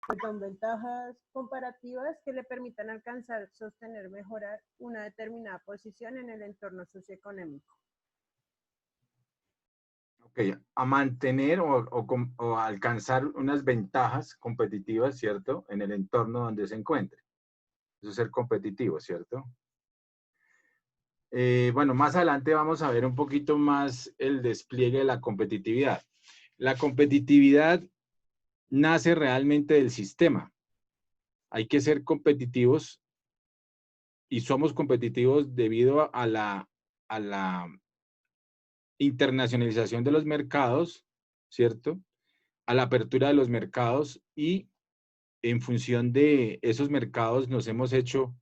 Pues son ventajas comparativas que le permitan alcanzar, sostener, mejorar una determinada posición en el entorno socioeconómico. Ok, a mantener o alcanzar unas ventajas competitivas, ¿cierto? En el entorno donde se encuentre. Eso es ser competitivo, ¿cierto? Bueno, más adelante vamos a ver un poquito más el despliegue de la competitividad. La competitividad nace realmente del sistema. Hay que ser competitivos y somos competitivos debido a la internacionalización de los mercados, ¿cierto? A la apertura de los mercados y en función de esos mercados nos hemos hecho,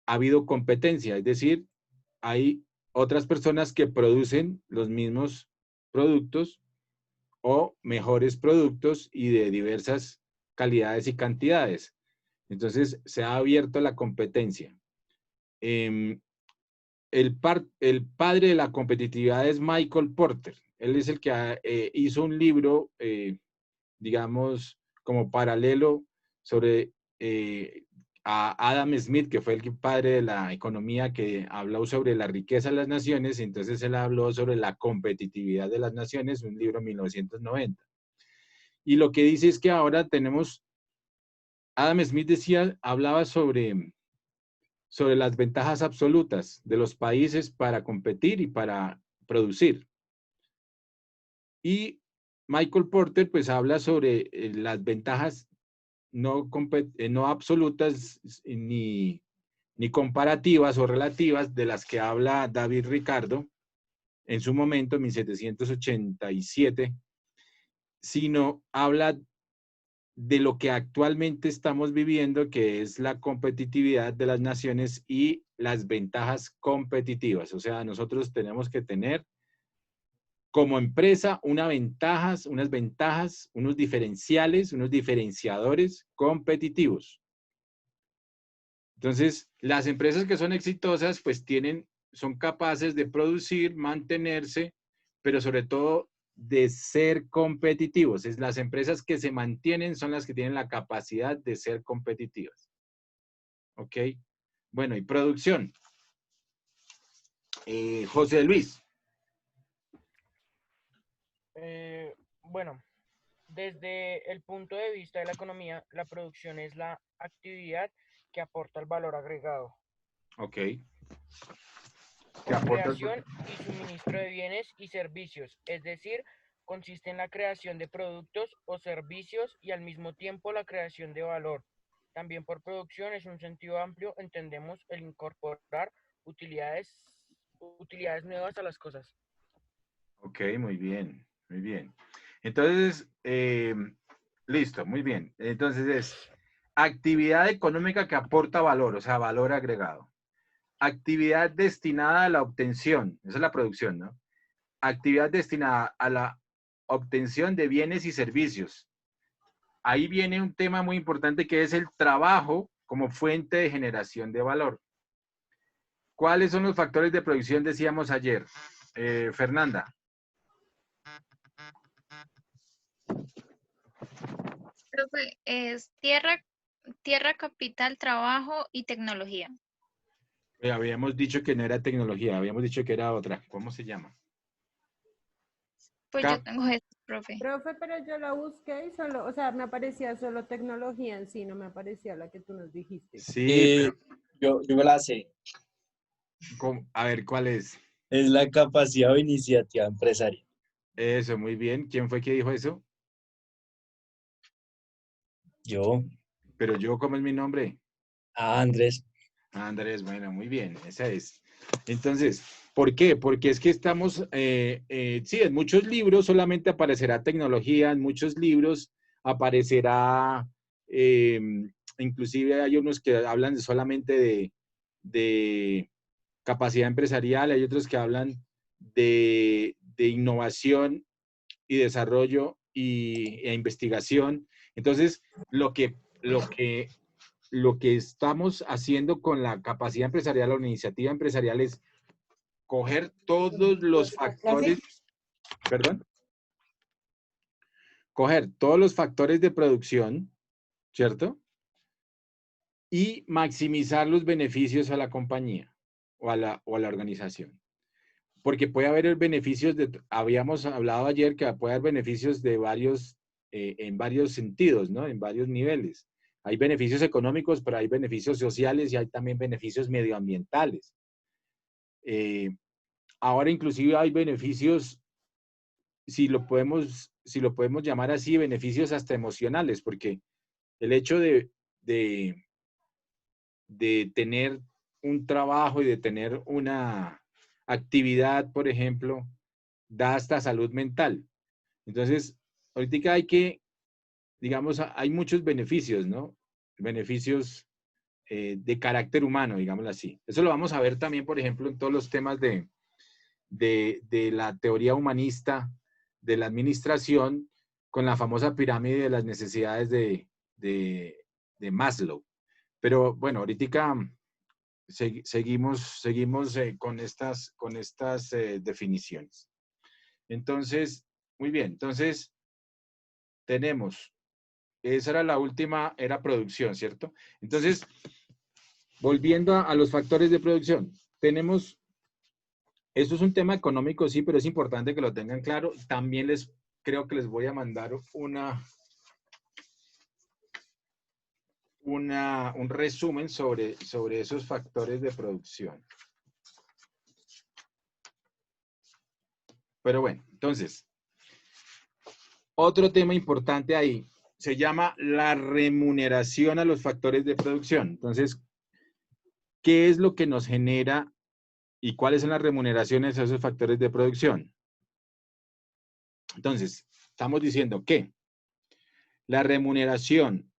ha habido competencia, es decir, hay otras personas que producen los mismos productos o mejores productos y de diversas calidades y cantidades. Entonces, se ha abierto la competencia. El padre de la competitividad es Michael Porter. Él es el que hizo un libro, digamos, como paralelo sobre a Adam Smith, que fue el padre de la economía, que habló sobre la riqueza de las naciones. Entonces él habló sobre la competitividad de las naciones, un libro en 1990. Y lo que dice es que ahora tenemos, Adam Smith hablaba sobre las ventajas absolutas de los países para competir y para producir. Y Michael Porter pues habla sobre las ventajas no absolutas ni comparativas o relativas de las que habla David Ricardo en su momento, en 1787, sino habla de lo que actualmente estamos viviendo, que es la competitividad de las naciones y las ventajas competitivas. O sea, nosotros tenemos que tener como empresa unas ventajas, unos diferenciales, unos diferenciadores competitivos. Entonces, las empresas que son exitosas, pues son capaces de producir, mantenerse, pero sobre todo de ser competitivos. Las empresas que se mantienen son las que tienen la capacidad de ser competitivas. ¿Ok? Bueno, y producción. José Luis. Bueno, desde el punto de vista de la economía, la producción es la actividad que aporta el valor agregado. Ok. Con creación y suministro de bienes y servicios, es decir, consiste en la creación de productos o servicios y al mismo tiempo la creación de valor. También por producción es un sentido amplio, entendemos el incorporar utilidades nuevas a las cosas. Ok, muy bien, muy bien. Entonces, listo, muy bien. Entonces es actividad económica que aporta valor, o sea, valor agregado. Actividad destinada a la obtención, esa es la producción, ¿no? Actividad destinada a la obtención de bienes y servicios. Ahí viene un tema muy importante que es el trabajo como fuente de generación de valor. ¿Cuáles son los factores de producción? Decíamos ayer. Fernanda. Profe, es tierra, capital, trabajo y tecnología. Habíamos dicho que no era tecnología, habíamos dicho que era otra. ¿Cómo se llama? Pues yo tengo eso, profe. Profe, pero yo la busqué y solo, o sea, me aparecía solo tecnología en sí, no me aparecía la que tú nos dijiste. Sí, pero yo me la sé. a ver, ¿cuál es? Es la capacidad o iniciativa empresarial. Eso, muy bien. ¿Quién fue que dijo eso? Yo. Pero yo, ¿cómo es mi nombre? Andrés. Andrés, bueno, muy bien, esa es. Entonces, ¿por qué? Porque es que estamos, sí, en muchos libros solamente aparecerá tecnología, en muchos libros aparecerá, inclusive hay unos que hablan solamente de capacidad empresarial, hay otros que hablan de innovación y desarrollo e investigación. Entonces, lo que estamos haciendo con la capacidad empresarial o la iniciativa empresarial es coger todos los factores, perdón, coger todos los factores de producción ¿cierto? Y maximizar los beneficios a la compañía o a la organización. Porque puede haber beneficios, habíamos hablado ayer que puede haber beneficios de en varios sentidos, ¿no? En varios niveles. Hay beneficios económicos, pero hay beneficios sociales y hay también beneficios medioambientales. Ahora inclusive hay beneficios, si lo podemos llamar así, beneficios hasta emocionales, porque el hecho de tener un trabajo y de tener una actividad, por ejemplo, da hasta salud mental. Entonces, ahorita digamos, hay muchos beneficios, ¿no? Beneficios de carácter humano, digámoslo así. Eso lo vamos a ver también, por ejemplo, en todos los temas de la teoría humanista de la administración con la famosa pirámide de las necesidades de Maslow. Pero bueno, ahorita seguimos con estas definiciones. Entonces, muy bien. Entonces, esa era la última, era producción, ¿cierto? Entonces, volviendo a los factores de producción, esto es un tema económico, sí, pero es importante que lo tengan claro. También creo que les voy a mandar un resumen sobre esos factores de producción. Pero bueno, entonces, otro tema importante ahí se llama la remuneración a los factores de producción. Entonces, ¿qué es lo que nos genera y cuáles son las remuneraciones a esos factores de producción? Entonces, estamos diciendo que la remuneración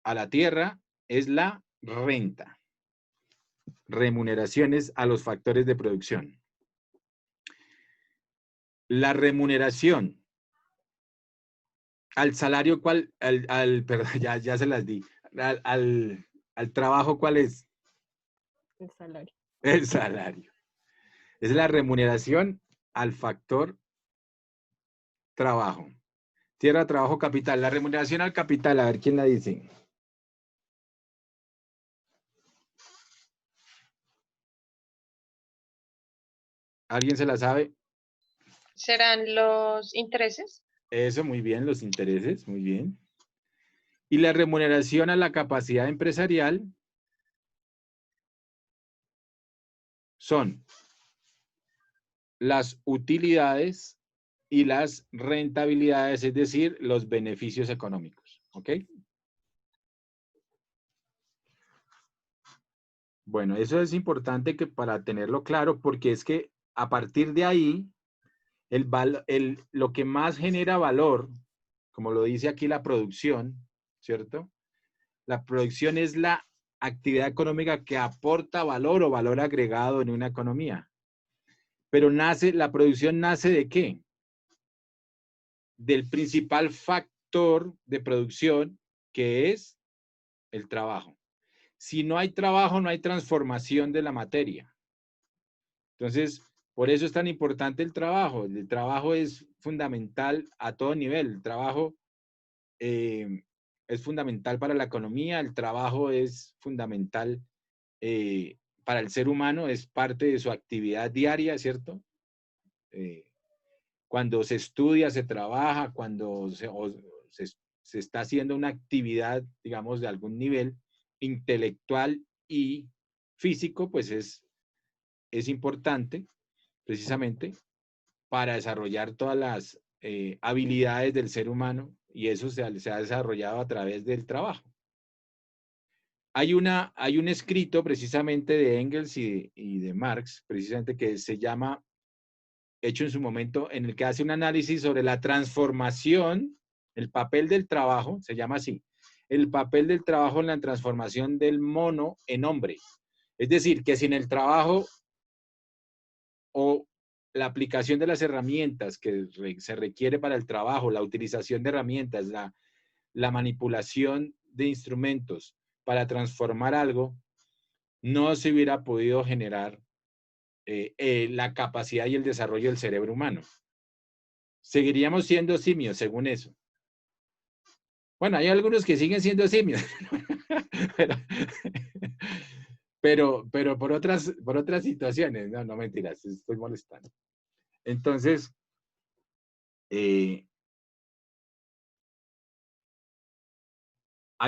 a la tierra es la renta. Remuneraciones a los factores de producción. La remuneración al salario, perdón, ya se las di. Al trabajo, ¿cuál es? El salario. El salario. Es la remuneración al factor trabajo. Tierra, trabajo, capital. La remuneración al capital, a ver quién la dice. ¿Alguien se la sabe? ¿Serán los intereses? Eso, muy bien, los intereses, muy bien. Y la remuneración a la capacidad empresarial son las utilidades y las rentabilidades, es decir, los beneficios económicos. ¿Ok? Bueno, eso es importante para tenerlo claro, porque es que a partir de ahí, lo que más genera valor, como lo dice aquí la producción, ¿cierto? La producción es la actividad económica que aporta valor o valor agregado en una economía. Pero la producción nace ¿de qué? Del principal factor de producción, que es el trabajo. Si no hay trabajo, no hay transformación de la materia. Entonces, por eso es tan importante el trabajo. El trabajo es fundamental a todo nivel. El trabajo es fundamental para la economía, el trabajo es fundamental para el ser humano, es parte de su actividad diaria, ¿cierto? Cuando se estudia, se trabaja, cuando se está haciendo una actividad, digamos, de algún nivel intelectual y físico, pues es importante precisamente para desarrollar todas las habilidades del ser humano, y eso se ha desarrollado a través del trabajo. Hay un escrito precisamente de Engels y de Marx, precisamente, que se llama, hecho en su momento, en el que hace un análisis sobre la transformación, el papel del trabajo, se llama así, el papel del trabajo en la transformación del mono en hombre. Es decir, que sin el trabajo o la aplicación de las herramientas que se requiere para el trabajo, la utilización de herramientas, la manipulación de instrumentos para transformar algo, no se hubiera podido generar la capacidad y el desarrollo del cerebro humano. Seguiríamos siendo simios, según eso. Bueno, hay algunos que siguen siendo simios, pero por otras situaciones, no mentiras, estoy molestando. Entonces, hay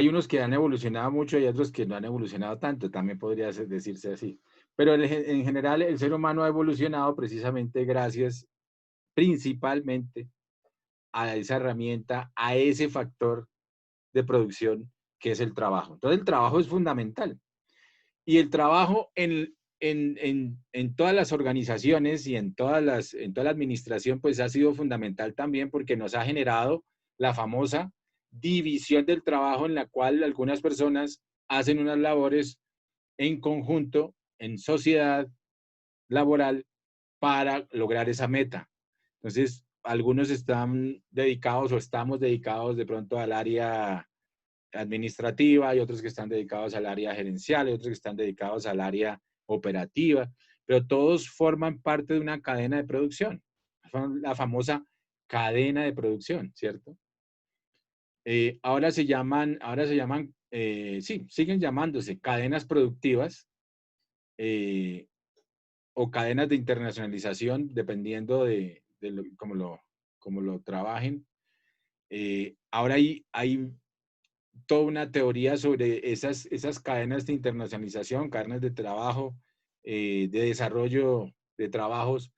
unos que han evolucionado mucho y otros que no han evolucionado tanto, también podría decirse así. Pero en general el ser humano ha evolucionado precisamente gracias principalmente a esa herramienta, a ese factor de producción que es el trabajo. Entonces el trabajo es fundamental. Y el trabajo en todas las organizaciones y en toda la administración pues ha sido fundamental también porque nos ha generado la famosa división del trabajo en la cual algunas personas hacen unas labores en conjunto, en sociedad laboral, para lograr esa meta. Entonces, algunos están dedicados o estamos dedicados de pronto al área administrativa, y otros que están dedicados al área gerencial, y otros que están dedicados al área operativa, pero todos forman parte de una cadena de producción, la famosa cadena de producción, ¿cierto? Ahora se llaman, sí, siguen llamándose cadenas productivas o cadenas de internacionalización, dependiendo de cómo lo trabajen. Ahora hay toda una teoría sobre esas cadenas de internacionalización, cadenas de trabajo, de desarrollo de trabajos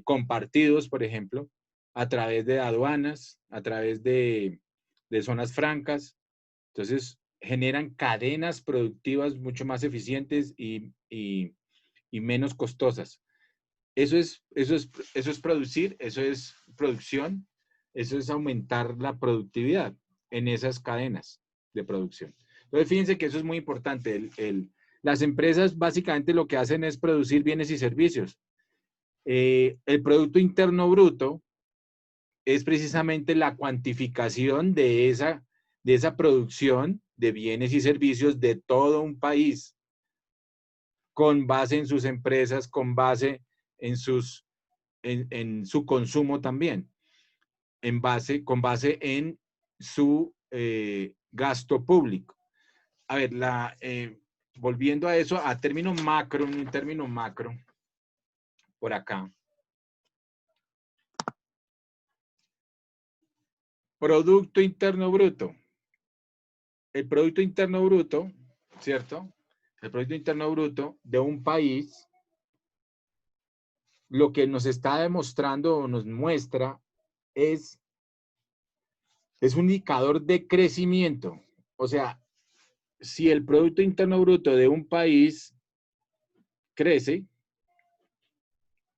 compartidos, por ejemplo, a través de aduanas, a través de zonas francas. Entonces, generan cadenas productivas mucho más eficientes y menos costosas. Eso es producir, eso es producción, eso es aumentar la productividad en esas cadenas de producción. Entonces, fíjense que eso es muy importante. Las empresas básicamente lo que hacen es producir bienes y servicios. El Producto Interno Bruto es precisamente la cuantificación de esa producción de bienes y servicios de todo un país, con base en sus empresas, con base en su consumo también, con base en su gasto público. A ver, volviendo a eso, a término macro, un término macro, por acá. Producto Interno Bruto. El Producto Interno Bruto, ¿cierto? El Producto Interno Bruto de un país, lo que nos está demostrando o nos muestra es un indicador de crecimiento. O sea, si el Producto Interno Bruto de un país crece,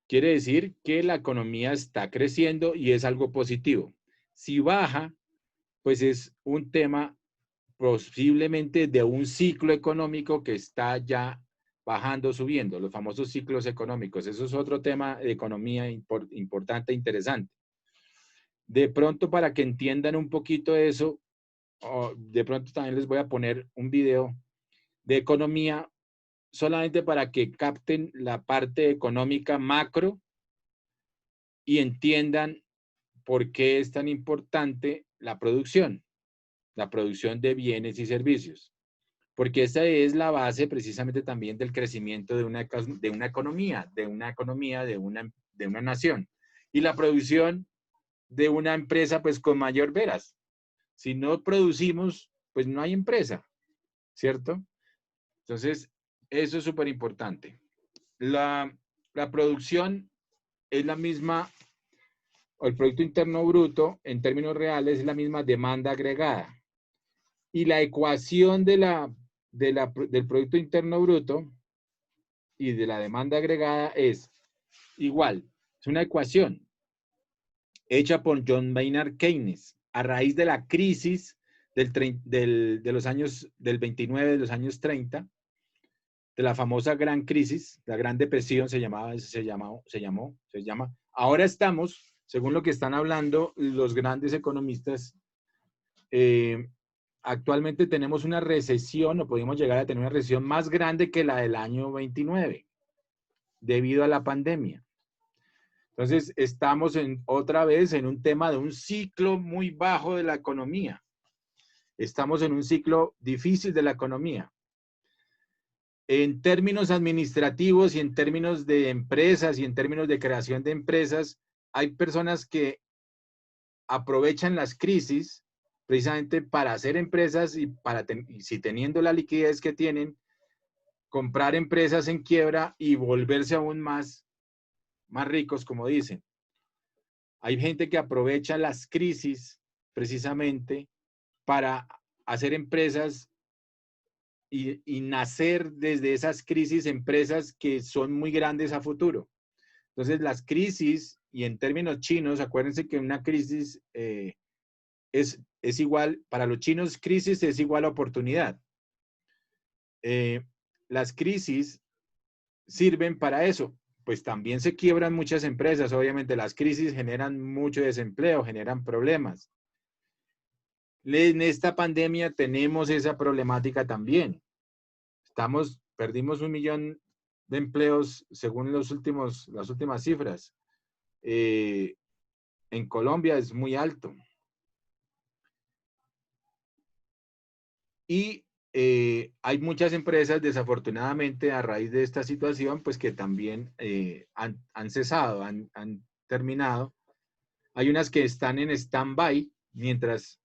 quiere decir que la economía está creciendo y es algo positivo. Si baja, pues es un tema posiblemente de un ciclo económico que está ya bajando, subiendo, los famosos ciclos económicos. Eso es otro tema de economía importante e interesante. De pronto, para que entiendan un poquito eso, de pronto también les voy a poner un video de economía solamente para que capten la parte económica macro y entiendan por qué es tan importante la producción de bienes y servicios. Porque esa es la base precisamente también del crecimiento de una economía, de una nación. Y la producción de una empresa, pues con mayor veras. Si no producimos, pues no hay empresa, ¿cierto? Entonces, eso es súper importante. La producción es la misma, o el Producto Interno Bruto, en términos reales, es la misma demanda agregada. Y la ecuación del Producto Interno Bruto y de la demanda agregada es igual. Es una ecuación hecha por John Maynard Keynes a raíz de la crisis de los años del 29, de los años 30, de la famosa gran crisis, la Gran Depresión se llama. Ahora estamos, según lo que están hablando los grandes economistas, actualmente tenemos una recesión, o podemos llegar a tener una recesión más grande que la del año 29, debido a la pandemia. Entonces, estamos otra vez en un tema de un ciclo muy bajo de la economía. Estamos en un ciclo difícil de la economía. En términos administrativos y en términos de empresas y en términos de creación de empresas, hay personas que aprovechan las crisis precisamente para hacer empresas y si teniendo la liquidez que tienen, comprar empresas en quiebra y volverse aún más ricos, como dicen. Hay gente que aprovecha las crisis precisamente para hacer empresas y nacer desde esas crisis empresas que son muy grandes a futuro. Entonces, las crisis, y en términos chinos, acuérdense que una crisis es igual, para los chinos, crisis es igual a oportunidad. Las crisis sirven para eso. Pues también se quiebran muchas empresas. Obviamente, las crisis generan mucho desempleo, generan problemas. En esta pandemia tenemos esa problemática también. Perdimos 1 millón de empleos según las últimas cifras. En Colombia es muy alto. Y hay muchas empresas, desafortunadamente, a raíz de esta situación, pues que también han cesado, han terminado. Hay unas que están en stand-by mientras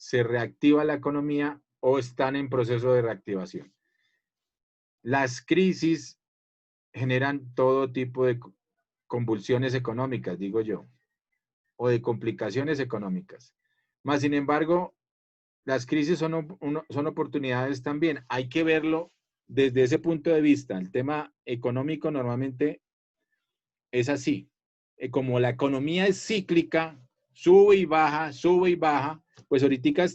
se reactiva la economía o están en proceso de reactivación. Las crisis generan todo tipo de convulsiones económicas, digo yo, o de complicaciones económicas. Más sin embargo, las crisis son oportunidades también. Hay que verlo desde ese punto de vista. El tema económico normalmente es así. Como la economía es cíclica, sube y baja, pues ahorita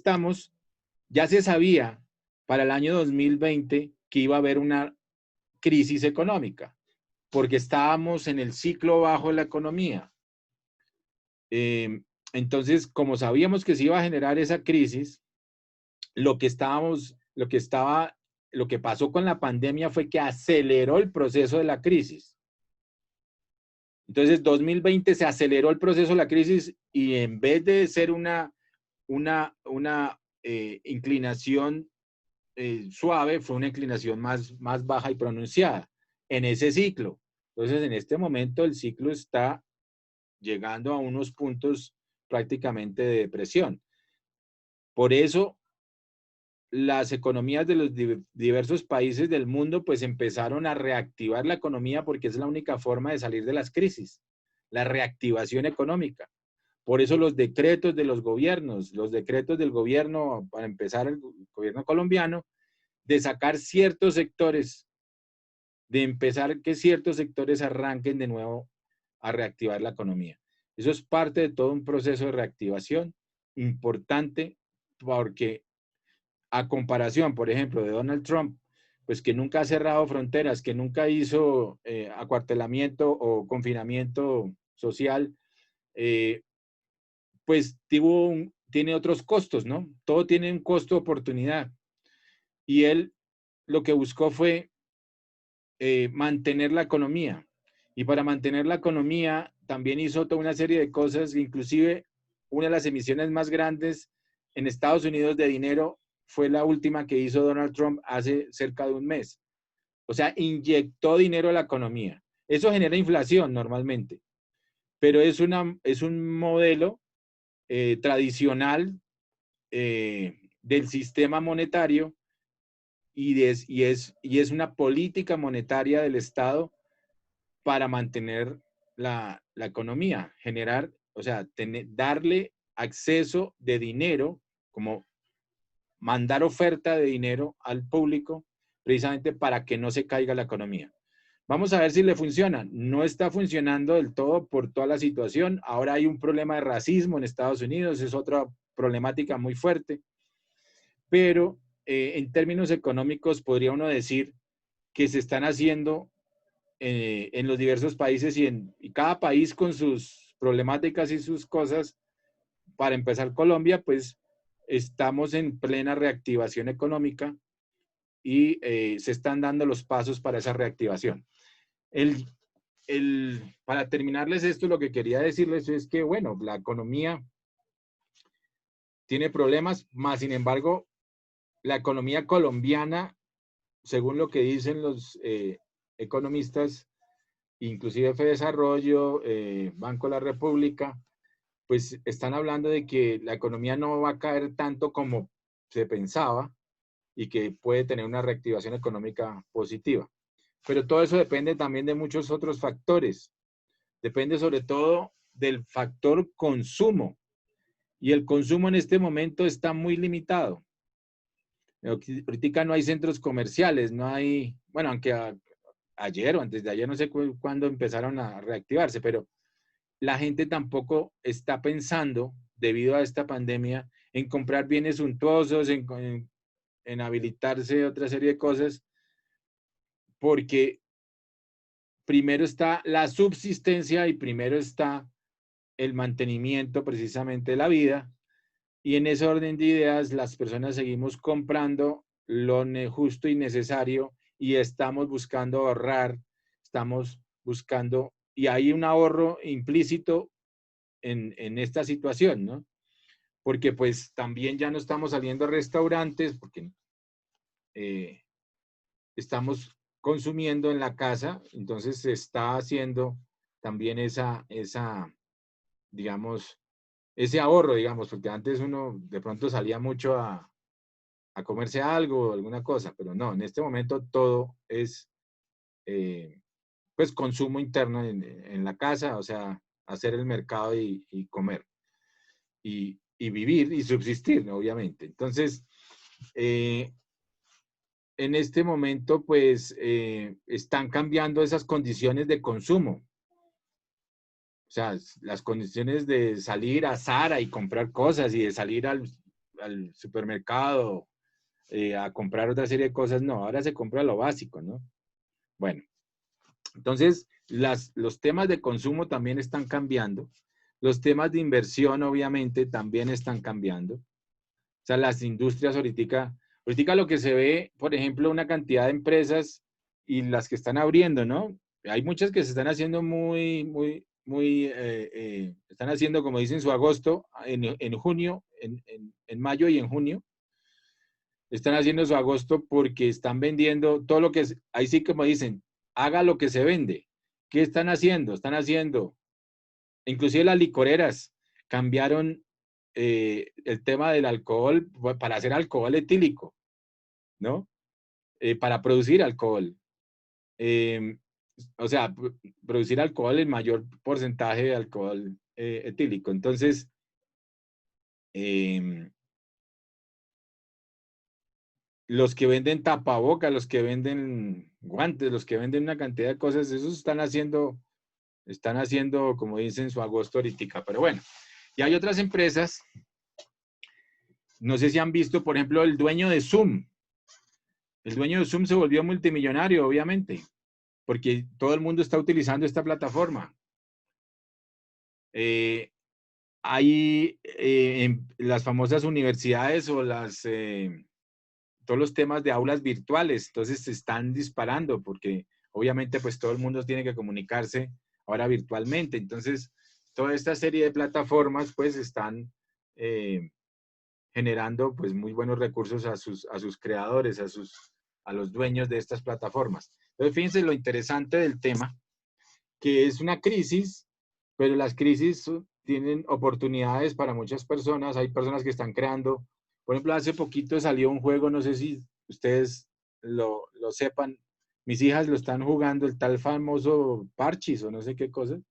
ya se sabía para el año 2020 que iba a haber una crisis económica, porque estábamos en el ciclo bajo de la economía. Entonces, como sabíamos que se iba a generar esa crisis, lo que pasó con la pandemia fue que aceleró el proceso de la crisis. Entonces, 2020 se aceleró el proceso de la crisis y en vez de ser una inclinación suave, fue una inclinación más baja y pronunciada en ese ciclo. Entonces, en este momento el ciclo está llegando a unos puntos prácticamente de depresión. Por eso, las economías de los diversos países del mundo pues empezaron a reactivar la economía porque es la única forma de salir de las crisis, la reactivación económica. Por eso los decretos del gobierno, para empezar el gobierno colombiano, de sacar ciertos sectores, de empezar que ciertos sectores arranquen de nuevo a reactivar la economía. Eso es parte de todo un proceso de reactivación importante porque a comparación, por ejemplo, de Donald Trump, pues que nunca ha cerrado fronteras, que nunca hizo acuartelamiento o confinamiento social, pues tiene otros costos, ¿no? Todo tiene un costo de oportunidad. Y él lo que buscó fue mantener la economía. Y para mantener la economía también hizo toda una serie de cosas, inclusive una de las emisiones más grandes en Estados Unidos de dinero fue la última que hizo Donald Trump hace cerca de un mes. O sea, inyectó dinero a la economía. Eso genera inflación normalmente, pero es un modelo tradicional del sistema monetario y es una política monetaria del Estado para mantener la economía, darle acceso de dinero, como mandar oferta de dinero al público, precisamente para que no se caiga la economía. Vamos a ver si le funciona. No está funcionando del todo por toda la situación. Ahora hay un problema de racismo en Estados Unidos, es otra problemática muy fuerte. Pero en términos económicos podría uno decir que se están haciendo en los diversos países y cada país con sus problemáticas y sus cosas. Para empezar, Colombia, pues estamos en plena reactivación económica y se están dando los pasos para esa reactivación. Para terminarles esto, lo que quería decirles es que, bueno, la economía tiene problemas, más sin embargo, la economía colombiana, según lo que dicen los economistas, inclusive Fedesarrollo, Banco de la República, pues están hablando de que la economía no va a caer tanto como se pensaba y que puede tener una reactivación económica positiva. Pero todo eso depende también de muchos otros factores. Depende sobre todo del factor consumo. Y el consumo en este momento está muy limitado. Ahorita no hay centros comerciales, no hay, bueno, aunque ayer o antes de ayer, no sé cuándo empezaron a reactivarse, pero la gente tampoco está pensando, debido a esta pandemia, en comprar bienes suntuosos, en habilitarse otra serie de cosas, porque primero está la subsistencia y primero está el mantenimiento precisamente de la vida, y en ese orden de ideas las personas seguimos comprando lo justo y necesario y estamos buscando ahorrar, estamos buscando, y hay un ahorro implícito en esta situación, ¿no? Porque pues también ya no estamos saliendo a restaurantes, porque estamos consumiendo en la casa, entonces se está haciendo también digamos, ese ahorro, digamos, porque antes uno de pronto salía mucho a comerse algo o alguna cosa, pero no, en este momento todo es, pues, consumo interno en la casa, o sea, hacer el mercado y comer, y vivir y subsistir, ¿no? Obviamente. Entonces, en este momento, pues, están cambiando esas condiciones de consumo. O sea, las condiciones de salir a Zara y comprar cosas y de salir al supermercado a comprar otra serie de cosas, no, ahora se compra lo básico, ¿no? Bueno, entonces los temas de consumo también están cambiando, los temas de inversión obviamente también están cambiando, o sea, las industrias ahorita lo que se ve, por ejemplo, una cantidad de empresas y las que están abriendo, ¿no? Hay muchas que se están haciendo están haciendo, como dicen, su agosto, en junio, en mayo y en junio, están haciendo su agosto porque están vendiendo todo lo que es, ahí sí como dicen, haga lo que se vende. ¿Qué están haciendo? Están haciendo, inclusive las licoreras cambiaron el tema del alcohol para hacer alcohol etílico, ¿no? Para producir alcohol. O sea, producir alcohol, el mayor porcentaje de alcohol etílico. Entonces, los que venden tapabocas, los que venden guantes, los que venden una cantidad de cosas, esos están haciendo, como dicen, su agosto ahorita. Pero bueno, y hay otras empresas, no sé si han visto, por ejemplo, el dueño de Zoom. El dueño de Zoom se volvió multimillonario, obviamente, porque todo el mundo está utilizando esta plataforma. Hay en las famosas universidades o todos los temas de aulas virtuales, entonces se están disparando porque obviamente pues todo el mundo tiene que comunicarse ahora virtualmente. Entonces, toda esta serie de plataformas pues están generando pues muy buenos recursos a sus creadores, a los dueños de estas plataformas. Entonces, fíjense lo interesante del tema, que es una crisis, pero las crisis tienen oportunidades para muchas personas. Hay personas que están creando. Por ejemplo, hace poquito salió un juego, no sé si ustedes lo sepan, mis hijas lo están jugando, el tal famoso Parchís o no sé qué cosa.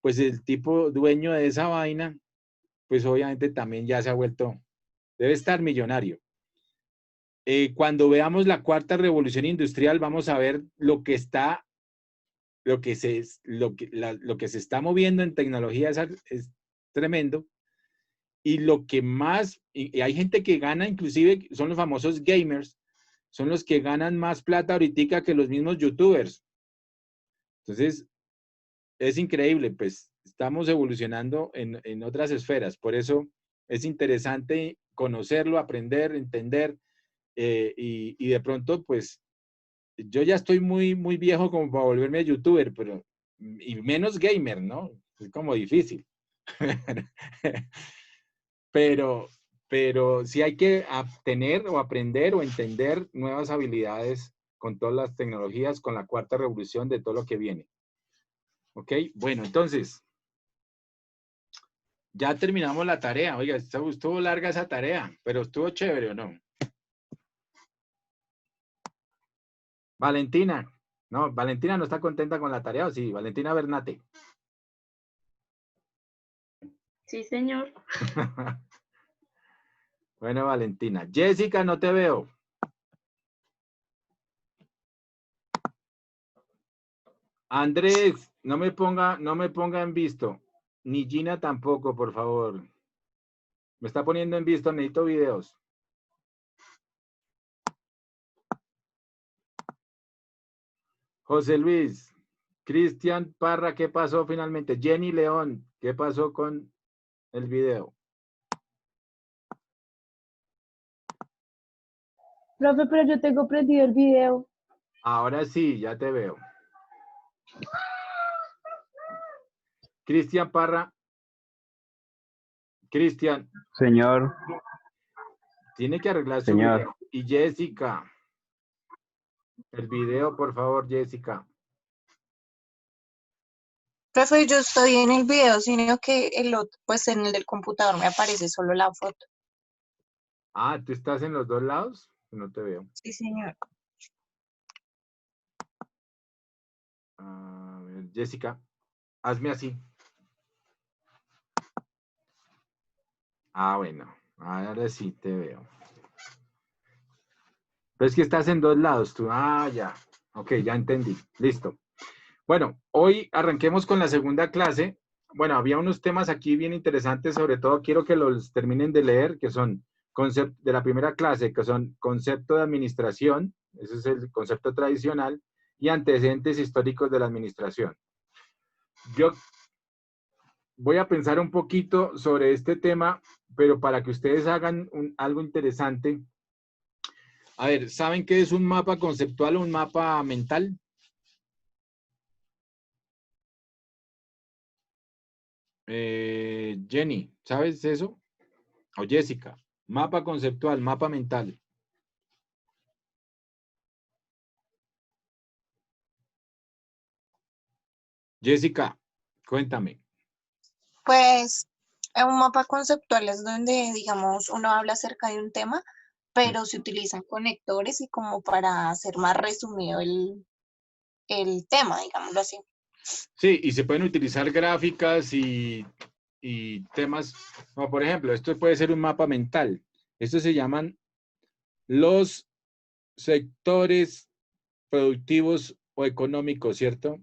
Pues el tipo dueño de esa vaina, pues obviamente también ya se ha vuelto, debe estar millonario. Cuando veamos la cuarta revolución industrial, vamos a ver lo que se está moviendo en tecnología es tremendo. Y lo que más, y hay gente que gana, inclusive son los famosos gamers, son los que ganan más plata ahorita que los mismos youtubers. Entonces, es increíble, pues estamos evolucionando en otras esferas. Por eso es interesante conocerlo, aprender, entender, y de pronto, pues, yo ya estoy muy, muy viejo como para volverme youtuber, pero, y menos gamer, ¿no? Es como difícil. pero pero sí hay que tener o aprender o entender nuevas habilidades con todas las tecnologías, con la cuarta revolución de todo lo que viene. ¿Ok? Bueno, entonces, ya terminamos la tarea. Oiga, estuvo larga esa tarea, pero estuvo chévere, ¿o no? Valentina. No, Valentina no está contenta con la tarea, ¿o sí? Valentina Bernate. Sí, señor. Bueno, Valentina. Jessica, no te veo. Andrés, no me ponga en visto. Ni Gina tampoco, por favor. Me está poniendo en visto, necesito videos. José Luis, Cristian Parra, ¿qué pasó finalmente? Jenny León, ¿qué pasó con el video? Profe, pero yo tengo prendido el video. Ahora sí, ya te veo. Cristian Parra. Cristian. Señor, Tiene que arreglar su señor. video. Y Jessica. El video, por favor, Jessica. Profe, yo estoy en el video, sino que el otro, pues en el del computador me aparece solo la foto. Ah, ¿tú estás en los dos lados? No te veo. Sí, señor. A ver, Jessica, hazme así. Ah, bueno. Ahora sí te veo. Pero es que estás en dos lados tú. Ah, ya. Ok, ya entendí. Listo. Bueno, hoy arranquemos con la segunda clase. Bueno, había unos temas aquí bien interesantes, sobre todo quiero que los terminen de leer, que son de la primera clase, que son concepto de administración, ese es el concepto tradicional, y antecedentes históricos de la administración. Yo voy a pensar un poquito sobre este tema, pero para que ustedes hagan algo interesante. A ver, ¿saben qué es un mapa conceptual o un mapa mental? Jenny, ¿sabes eso? O Jessica, mapa conceptual, mapa mental. Jessica, cuéntame. Pues en un mapa conceptual es donde, digamos, uno habla acerca de un tema, pero se utilizan conectores y como para hacer más resumido el tema, digámoslo así. Sí, y se pueden utilizar gráficas y temas, como por ejemplo, esto puede ser un mapa mental. Estos se llaman los sectores productivos o económicos, ¿cierto?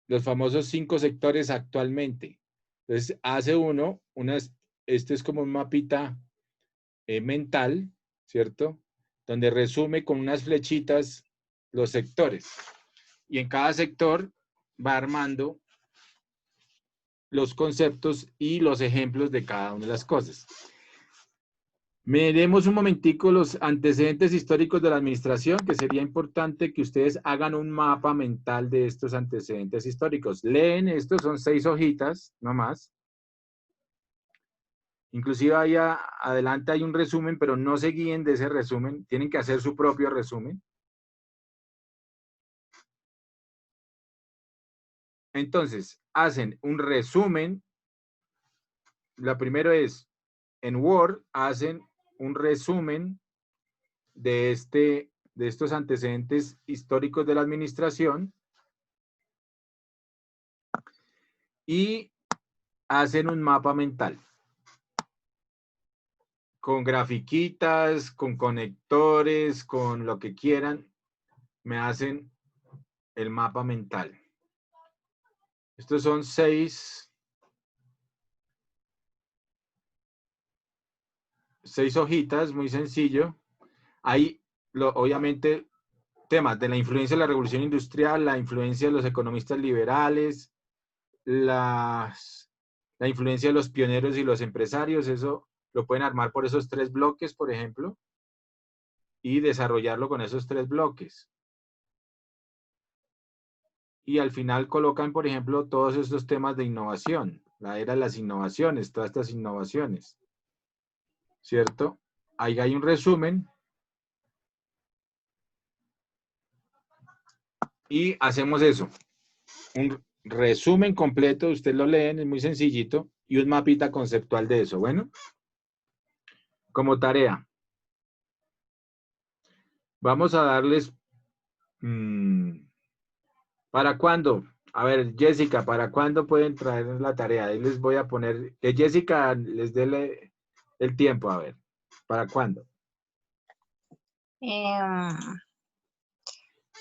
Los famosos 5 sectores actualmente. Entonces, hace este es como un mapita mental, ¿cierto? Donde resume con unas flechitas los sectores. Y en cada sector va armando los conceptos y los ejemplos de cada una de las cosas. Miremos un momentico los antecedentes históricos de la administración, que sería importante que ustedes hagan un mapa mental de estos antecedentes históricos. Leen estos, son 6 hojitas, no más. Inclusive ahí adelante hay un resumen, pero no se guíen de ese resumen, tienen que hacer su propio resumen. Entonces, hacen un resumen. La primera es, en Word, hacen un resumen de estos antecedentes históricos de la administración y hacen un mapa mental con grafiquitas, con conectores, con lo que quieran, me hacen el mapa mental. Estos son 6 hojitas, muy sencillo. Hay, obviamente, temas de la influencia de la revolución industrial, la influencia de los economistas liberales, la influencia de los pioneros y los empresarios, eso lo pueden armar por esos 3 bloques, por ejemplo, y desarrollarlo con esos 3 bloques. Y al final colocan, por ejemplo, todos estos temas de innovación. la era de las innovaciones, todas estas innovaciones, ¿cierto? Ahí hay un resumen y hacemos eso, un resumen completo, ustedes lo leen, es muy sencillito, y un mapita conceptual de eso, bueno. Como tarea, vamos a darles, ¿para cuándo? A ver, Jessica, ¿para cuándo pueden traer la tarea? Ahí les voy a poner, que Jessica les dé el tiempo, a ver, ¿para cuándo?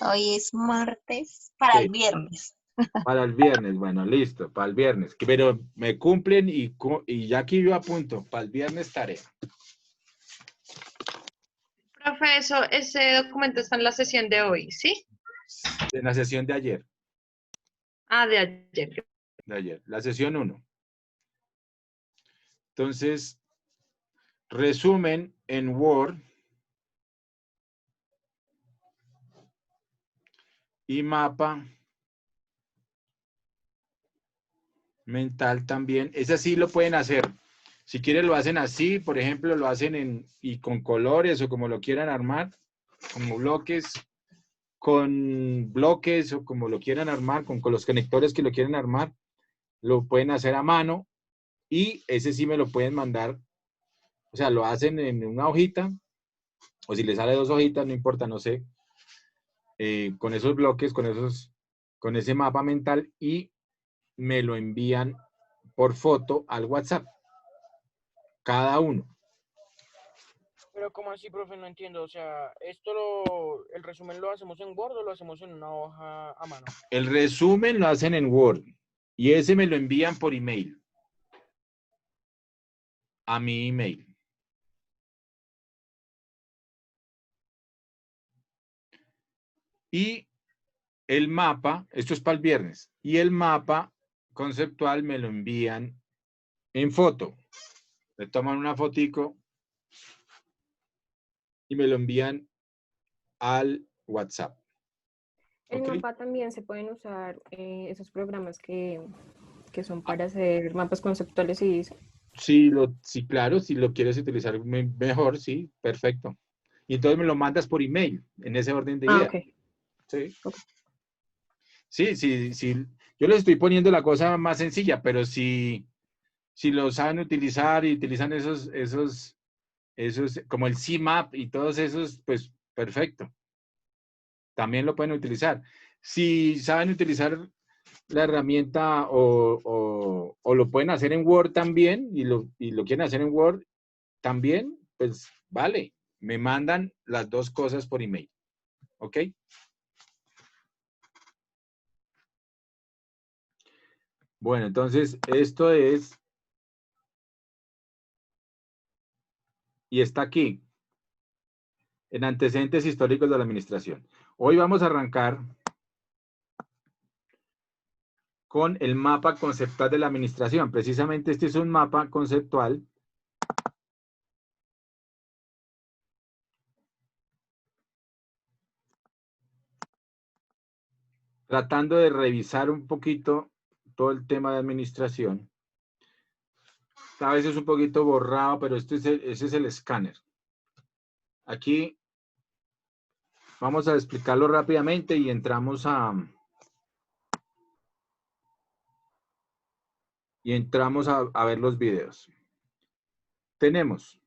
Hoy es martes, para Sí. el viernes. Para el viernes, bueno, listo, para el viernes. Pero me cumplen y ya aquí yo apunto, para el viernes tarea. Profe, ese documento está en la sesión de hoy, ¿sí? En la sesión de ayer, Ah, de ayer. la sesión 1. Entonces, resumen en Word y mapa mental también. Ese sí lo pueden hacer. Si quieren lo hacen así, por ejemplo, lo hacen y con colores o como lo quieran armar, como bloques, con bloques o como lo quieran armar, con los conectores que lo quieren armar, lo pueden hacer a mano y ese sí me lo pueden mandar, o sea, lo hacen en una hojita o si les sale 2 hojitas, no importa, no sé, con esos bloques, con ese mapa mental y me lo envían por foto al WhatsApp, cada uno. Pero ¿cómo así, profe? No entiendo. O sea, el resumen lo hacemos en Word o lo hacemos en una hoja a mano. El resumen lo hacen en Word y ese me lo envían por email. A mi email. Y el mapa, esto es para el viernes, y el mapa conceptual me lo envían en foto. Le toman una fotico y me lo envían al WhatsApp. El ¿Okay? mapa también se pueden usar esos programas que son para hacer mapas conceptuales y Sí, claro, si lo quieres utilizar mejor, sí, perfecto. Y entonces me lo mandas por email, en ese orden de ideas. ok. Sí. Okay. Sí. Yo les estoy poniendo la cosa más sencilla, pero si lo saben utilizar y utilizan esos, como el CMAP y todos esos, pues perfecto. También lo pueden utilizar. Si saben utilizar la herramienta o lo pueden hacer en Word también y lo quieren hacer en Word también, pues vale, me mandan las 2 cosas por email. ¿Ok? Bueno, entonces esto es, y está aquí, en antecedentes históricos de la administración. Hoy vamos a arrancar con el mapa conceptual de la administración. Precisamente este es un mapa conceptual tratando de revisar un poquito todo el tema de administración. A veces un poquito borrado, pero ese es el escáner. Aquí vamos a explicarlo rápidamente y entramos a ver los videos. Tenemos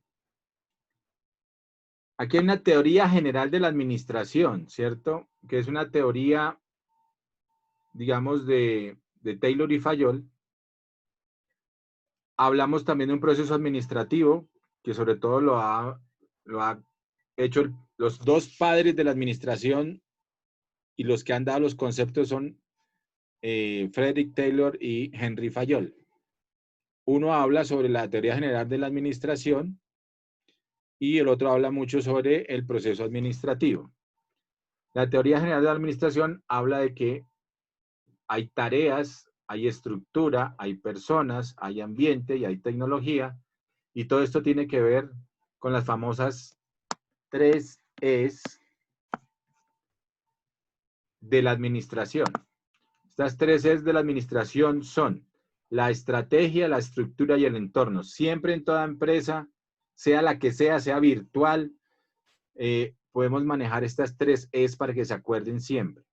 aquí una teoría general de la administración, ¿cierto? Que es una teoría, digamos, de Taylor y Fayol. Hablamos también de un proceso administrativo, que sobre todo lo ha hecho los 2 padres de la administración y los que han dado los conceptos son Frederick Taylor y Henry Fayol. Uno habla sobre la teoría general de la administración y el otro habla mucho sobre el proceso administrativo. La teoría general de la administración habla de que hay tareas, hay estructura, hay personas, hay ambiente y hay tecnología, y todo esto tiene que ver con las famosas 3 E's de la administración. Estas 3 E's de la administración son la estrategia, la estructura y el entorno. Siempre en toda empresa, sea la que sea virtual, podemos manejar estas 3 E's para que se acuerden siempre.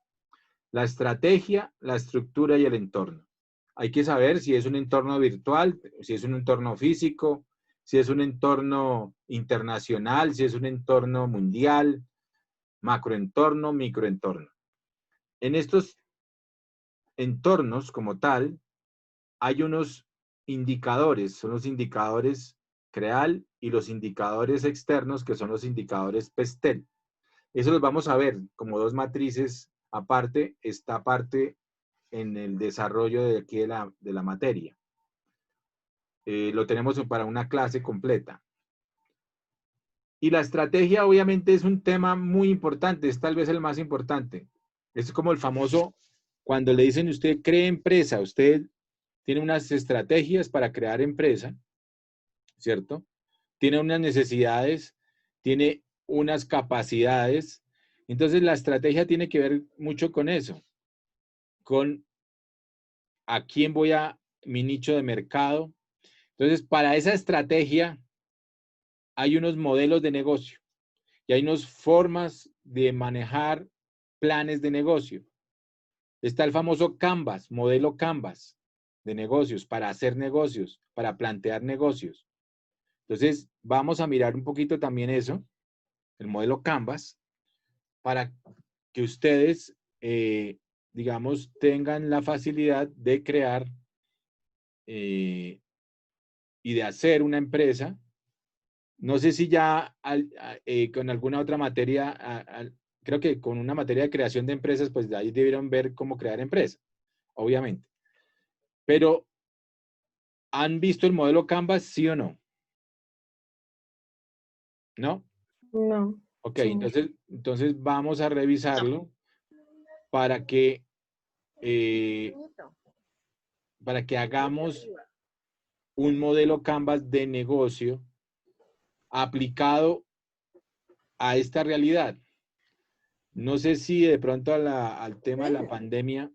La estrategia, la estructura y el entorno. Hay que saber si es un entorno virtual, si es un entorno físico, si es un entorno internacional, si es un entorno mundial, macroentorno, microentorno. En estos entornos como tal, hay unos indicadores, son los indicadores CREAL y los indicadores externos, que son los indicadores PESTEL. Eso los vamos a ver como 2 matrices aparte, esta parte en el desarrollo de aquí de la materia. Lo tenemos para una clase completa. Y la estrategia obviamente es un tema muy importante, es tal vez el más importante. Es como el famoso, cuando le dicen usted cree empresa, usted tiene unas estrategias para crear empresa, ¿cierto? Tiene unas necesidades, tiene unas capacidades. Entonces la estrategia tiene que ver mucho con eso, con a quién voy a mi nicho de mercado. Entonces, para esa estrategia hay unos modelos de negocio y hay unas formas de manejar planes de negocio. Está el famoso Canvas, modelo Canvas de negocios, para hacer negocios, para plantear negocios. Entonces, vamos a mirar un poquito también eso, el modelo Canvas, para que ustedes, digamos, tengan la facilidad de crear y de hacer una empresa. No sé si ya con alguna otra materia, creo que con una materia de creación de empresas, pues de ahí debieron ver cómo crear empresa, obviamente. Pero, ¿han visto el modelo Canvas, sí o no? ¿No? No. Ok, Sí. entonces vamos a revisarlo para que hagamos un modelo Canvas de negocio aplicado a esta realidad. No sé si de pronto al tema de la pandemia,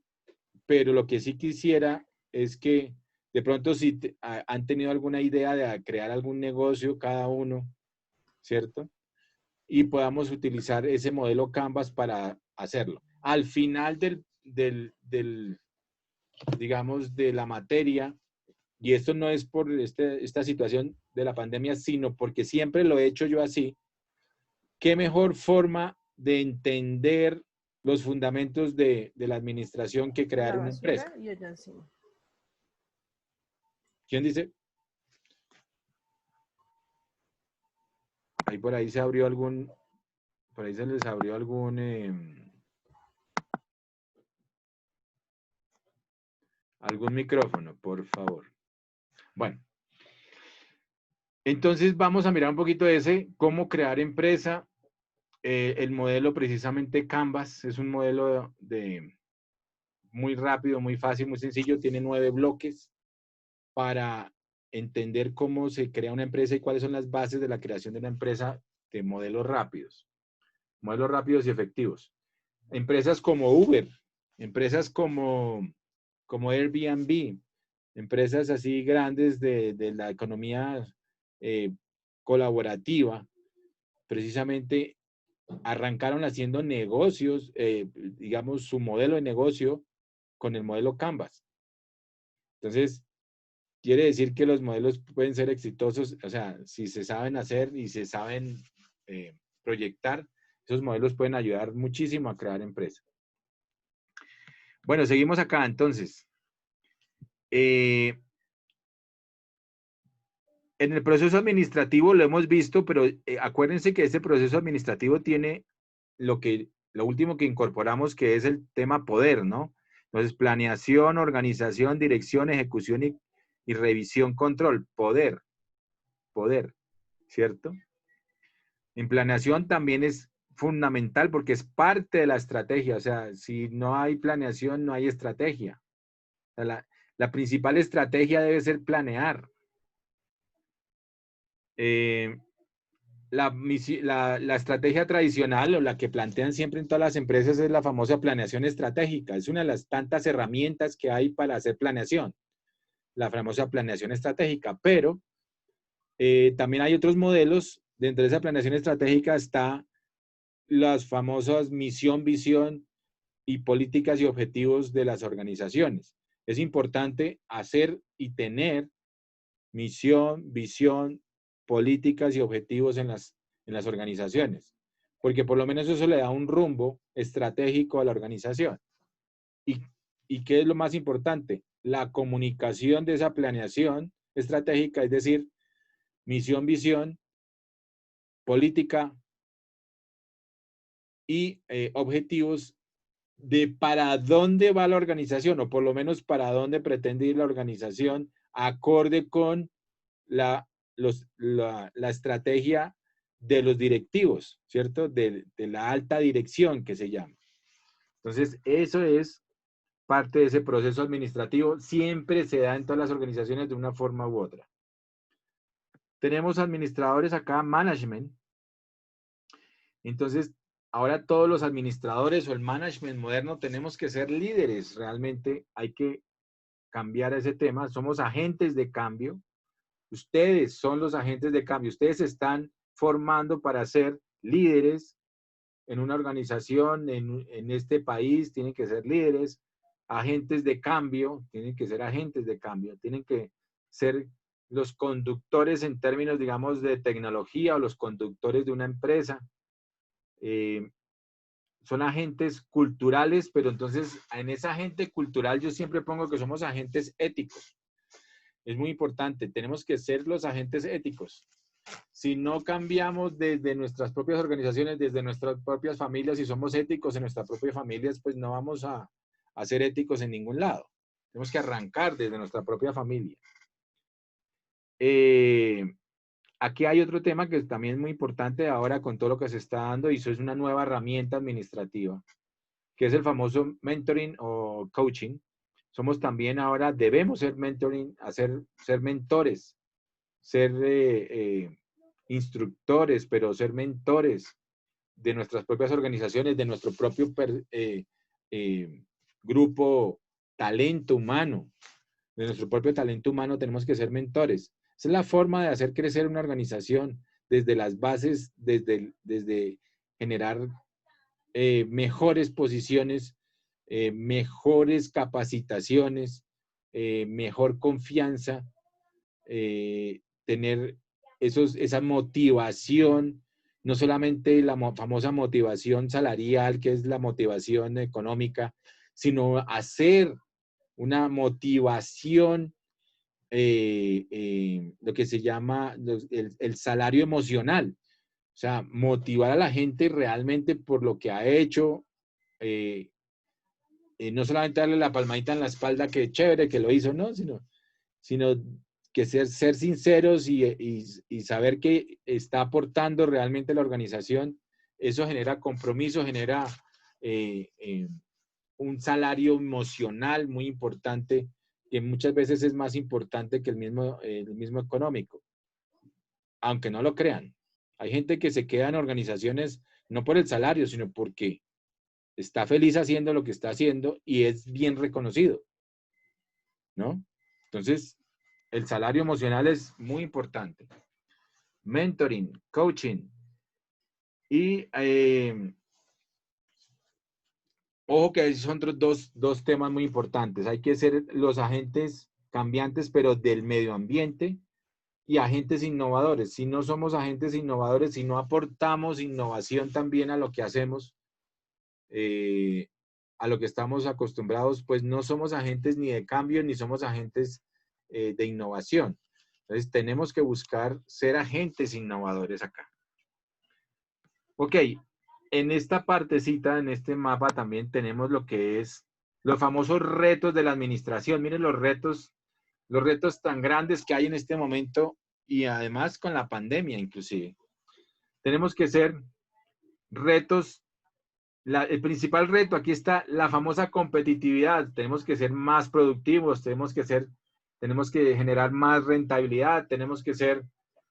pero lo que sí quisiera es que de pronto si han tenido alguna idea de crear algún negocio cada uno, ¿cierto? Y podamos utilizar ese modelo Canvas para hacerlo. Al final digamos, de la materia, y esto no es por esta situación de la pandemia, sino porque siempre lo he hecho yo así, ¿qué mejor forma de entender los fundamentos de la administración que crear una empresa? Y ella encima. ¿Quién dice? Ahí por ahí se abrió algún, por ahí se les abrió algún micrófono, por favor. Bueno. Entonces vamos a mirar un poquito de cómo crear empresa. El modelo precisamente Canvas es un modelo muy rápido, muy fácil, muy sencillo. Tiene 9 bloques para entender cómo se crea una empresa y cuáles son las bases de la creación de una empresa de modelos rápidos y efectivos. Empresas como Uber, empresas como Airbnb, empresas así grandes de la economía colaborativa, precisamente arrancaron haciendo negocios, digamos, su modelo de negocio con el modelo Canvas. Entonces, quiere decir que los modelos pueden ser exitosos, o sea, si se saben hacer y se saben proyectar, esos modelos pueden ayudar muchísimo a crear empresas. Bueno, seguimos acá, entonces. En el proceso administrativo lo hemos visto, pero acuérdense que este proceso administrativo tiene lo último que incorporamos, que es el tema poder, ¿no? Entonces, planeación, organización, dirección, ejecución y revisión, control. Poder, ¿cierto? En planeación también es fundamental porque es parte de la estrategia. O sea, si no hay planeación, no hay estrategia. O sea, la principal estrategia debe ser planear. La estrategia tradicional o la que plantean siempre en todas las empresas es la famosa planeación estratégica. Es una de las tantas herramientas que hay para hacer planeación. la famosa planeación estratégica, pero también hay otros modelos. Dentro de esa planeación estratégica está las famosas misión, visión y políticas y objetivos de las organizaciones. Es importante hacer y tener misión, visión, políticas y objetivos en las organizaciones, porque por lo menos eso le da un rumbo estratégico a la organización. ¿Y qué es lo más importante? La comunicación de esa planeación estratégica, es decir, misión, visión, política y objetivos de para dónde va la organización, o por lo menos para dónde pretende ir la organización, acorde con la estrategia de los directivos, ¿cierto? De la alta dirección que se llama. Entonces, eso es parte de ese proceso administrativo. Siempre se da en todas las organizaciones de una forma u otra. Tenemos administradores acá, management. Entonces, ahora todos los administradores o el management moderno tenemos que ser líderes. Realmente hay que cambiar ese tema. Somos agentes de cambio. Ustedes son los agentes de cambio. Ustedes se están formando para ser líderes en una organización, en este país. Tienen que ser líderes, agentes de cambio. Tienen que ser agentes de cambio. Tienen que ser los conductores en términos, digamos, de tecnología o los conductores de una empresa. Son agentes culturales, pero entonces en ese agente cultural yo siempre pongo que somos agentes éticos. Es muy importante, tenemos que ser los agentes éticos. Si no cambiamos desde nuestras propias organizaciones, desde nuestras propias familias, si somos éticos en nuestras propias familias, pues no vamos a ser éticos en ningún lado. Tenemos que arrancar desde nuestra propia familia. Aquí hay otro tema que también es muy importante ahora con todo lo que se está dando, y eso es una nueva herramienta administrativa, que es el famoso mentoring o coaching. Somos también ahora, debemos ser mentoring, ser mentores, ser instructores, pero ser mentores de nuestras propias organizaciones, de nuestro propio grupo, talento humano. De nuestro propio talento humano tenemos que ser mentores. Esa es la forma de hacer crecer una organización desde las bases, desde generar mejores posiciones, mejores capacitaciones, mejor confianza, tener esa motivación, no solamente la famosa motivación salarial, que es la motivación económica, sino hacer una motivación, lo que se llama el salario emocional. O sea, motivar a la gente realmente por lo que ha hecho, no solamente darle la palmadita en la espalda, que chévere que lo hizo, ¿no? Sino que ser sinceros y saber que está aportando realmente a la organización. Eso genera compromiso, genera un salario emocional muy importante, que muchas veces es más importante que el mismo económico, aunque no lo crean. Hay gente que se queda en organizaciones no por el salario, sino porque está feliz haciendo lo que está haciendo y es bien reconocido, ¿no? Entonces, el salario emocional es muy importante. Mentoring, coaching. Y ojo que son dos temas muy importantes. Hay que ser los agentes cambiantes, pero del medio ambiente, y agentes innovadores. Si no somos agentes innovadores, si no aportamos innovación también a lo que hacemos, a lo que estamos acostumbrados, pues no somos agentes ni de cambio, ni somos agentes de innovación. Entonces tenemos que buscar ser agentes innovadores acá. Ok, en esta partecita, en este mapa también tenemos lo que es los famosos retos de la administración. Miren los retos tan grandes que hay en este momento, y además con la pandemia inclusive. Tenemos que ser retos, el principal reto, aquí está la famosa competitividad. Tenemos que ser más productivos, tenemos que generar más rentabilidad, tenemos que ser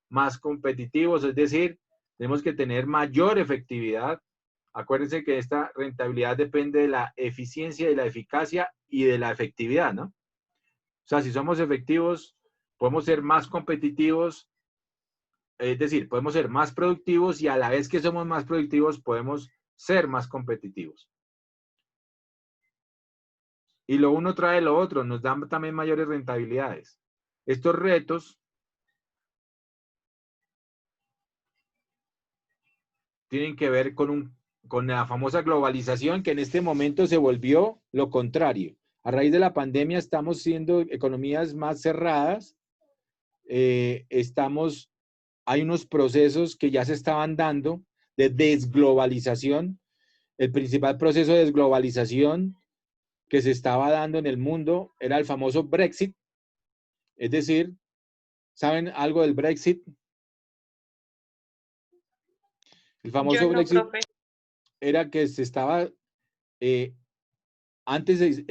más competitivos, es decir, tenemos que tener mayor efectividad. Acuérdense que esta rentabilidad depende de la eficiencia, de la eficacia y de la efectividad, ¿no? O sea, si somos efectivos, podemos ser más competitivos, es decir, podemos ser más productivos y a la vez que somos más productivos, podemos ser más competitivos. Y lo uno trae lo otro, nos dan también mayores rentabilidades. Estos retos tienen que ver con la famosa globalización, que en este momento se volvió lo contrario. A raíz de la pandemia estamos siendo economías más cerradas, hay unos procesos que ya se estaban dando de desglobalización. El principal proceso de desglobalización que se estaba dando en el mundo era el famoso Brexit. Es decir, ¿saben algo del Brexit? El famoso Yo no, Brexit profe. era que se estaba, antes,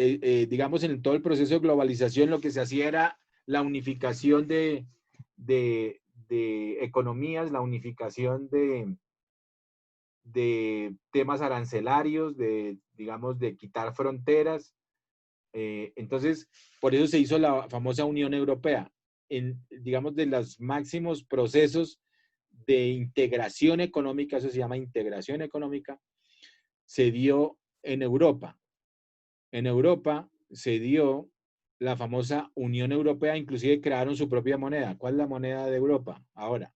digamos, en todo el proceso de globalización, lo que se hacía era la unificación de economías, la unificación de temas arancelarios, digamos, de quitar fronteras. Entonces, por eso se hizo la famosa Unión Europea. Digamos, de los máximos procesos de integración económica, eso se llama integración económica, se dio en Europa. En Europa se dio la famosa Unión Europea, inclusive crearon su propia moneda. ¿Cuál es la moneda de Europa ahora?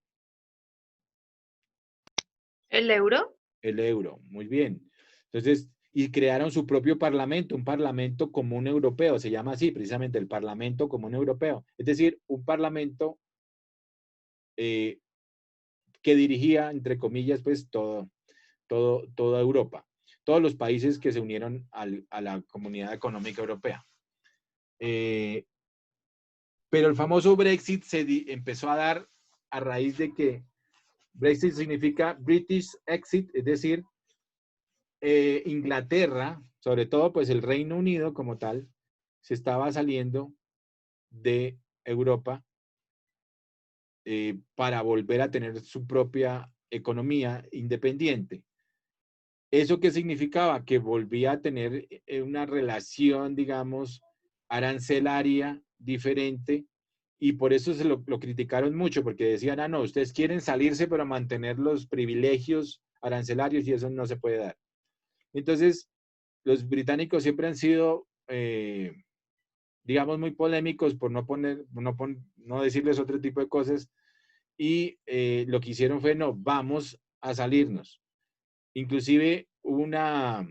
¿El euro? El euro, muy bien. Entonces, y crearon su propio parlamento, un parlamento común europeo, se llama así precisamente el Parlamento Común Europeo. Es decir, un parlamento que dirigía, entre comillas, pues toda Europa, todos los países que se unieron a la Comunidad Económica Europea. Pero el famoso Brexit empezó a dar a raíz de que Brexit significa British Exit, es decir, Inglaterra, sobre todo pues el Reino Unido como tal, se estaba saliendo de Europa para volver a tener su propia economía independiente. ¿Eso qué significaba? Que volvía a tener una relación, digamos, arancelaria diferente, y por eso se lo criticaron mucho, porque decían, no, ustedes quieren salirse pero mantener los privilegios arancelarios y eso no se puede dar. Entonces, los británicos siempre han sido, digamos, muy polémicos por no decirles otro tipo de cosas, y lo que hicieron fue, no, vamos a salirnos. Inclusive una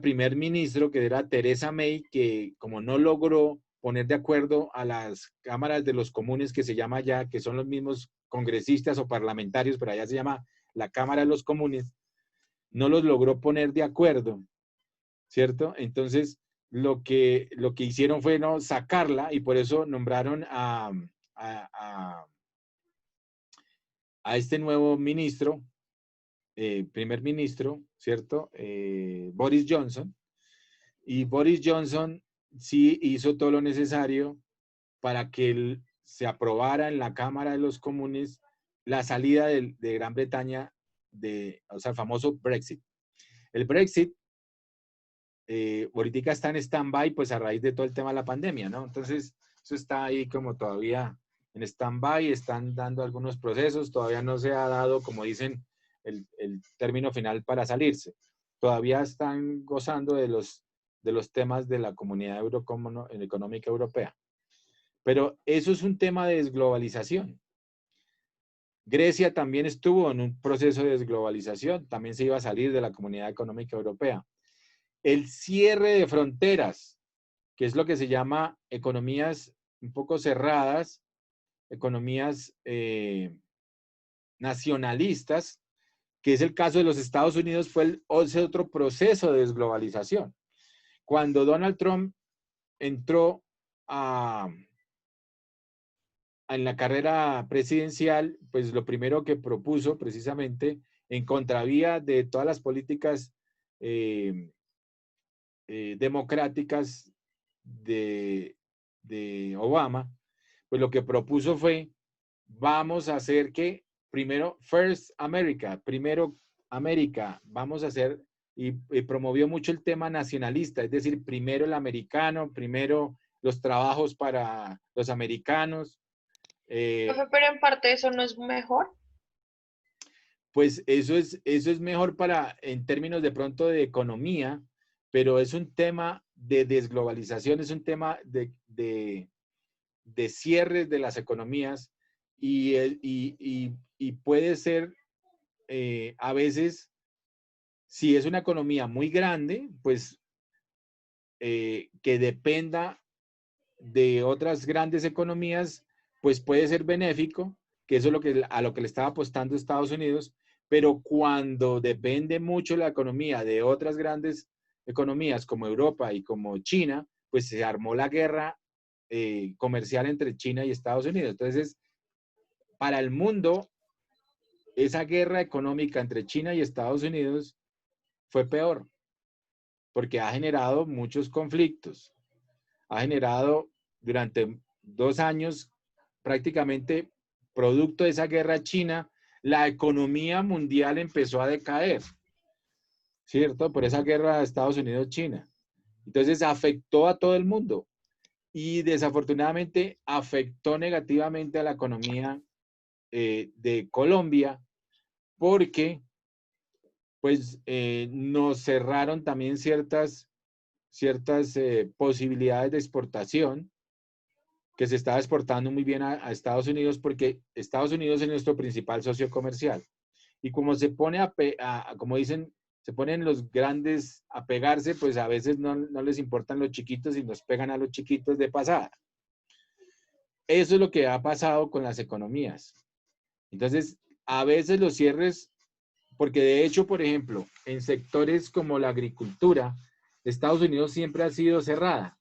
primer ministro que era Theresa May, que como no logró poner de acuerdo a las cámaras de los comunes, que se llama allá, que son los mismos congresistas o parlamentarios, pero allá se llama la Cámara de los Comunes, no los logró poner de acuerdo, ¿cierto? Entonces, lo que hicieron fue no sacarla, y por eso nombraron a este nuevo ministro, primer ministro, ¿cierto? Boris Johnson. Y Boris Johnson sí hizo todo lo necesario para que se aprobara en la Cámara de los Comunes la salida de Gran Bretaña, o sea, el famoso Brexit. El Brexit ahorita está en stand-by, pues a raíz de todo el tema de la pandemia, ¿no? Entonces, eso está ahí como todavía en stand-by, están dando algunos procesos, todavía no se ha dado, como dicen, el término final para salirse. Todavía están gozando de los temas de la Comunidad Económica Europea. Pero eso es un tema de desglobalización. Grecia también estuvo en un proceso de desglobalización, también se iba a salir de la Comunidad Económica Europea. El cierre de fronteras, que es lo que se llama economías un poco cerradas, economías nacionalistas, que es el caso de los Estados Unidos, fue ese otro proceso de desglobalización. Cuando Donald Trump entró en la carrera presidencial, pues lo primero que propuso precisamente en contravía de todas las políticas democráticas de Obama, pues lo que propuso fue, vamos a hacer que primero, First America, primero América, vamos a hacer, y promovió mucho el tema nacionalista, es decir, primero el americano, primero los trabajos para los americanos. Profe, pero en parte eso no es mejor. Pues eso es mejor para, en términos de pronto de economía, pero es un tema de desglobalización, es un tema de cierres de las economías y puede ser a veces, si es una economía muy grande, pues que dependa de otras grandes economías, pues puede ser benéfico, que eso es a lo que le estaba apostando Estados Unidos, pero cuando depende mucho la economía de otras grandes economías como Europa y como China, pues se armó la guerra comercial entre China y Estados Unidos. Entonces, para el mundo, esa guerra económica entre China y Estados Unidos fue peor, porque ha generado muchos conflictos. Ha generado durante 2 años, prácticamente producto de esa guerra china, la economía mundial empezó a decaer, ¿cierto? Por esa guerra de Estados Unidos-China. Entonces afectó a todo el mundo y desafortunadamente afectó negativamente a la economía de Colombia porque pues nos cerraron también ciertas posibilidades de exportación que se estaba exportando muy bien a Estados Unidos porque Estados Unidos es nuestro principal socio comercial. Y como se pone como dicen, se ponen los grandes a pegarse, pues a veces no les importan los chiquitos y nos pegan a los chiquitos de pasada. Eso es lo que ha pasado con las economías. Entonces, a veces los cierres, porque de hecho, por ejemplo, en sectores como la agricultura, Estados Unidos siempre ha sido cerrada.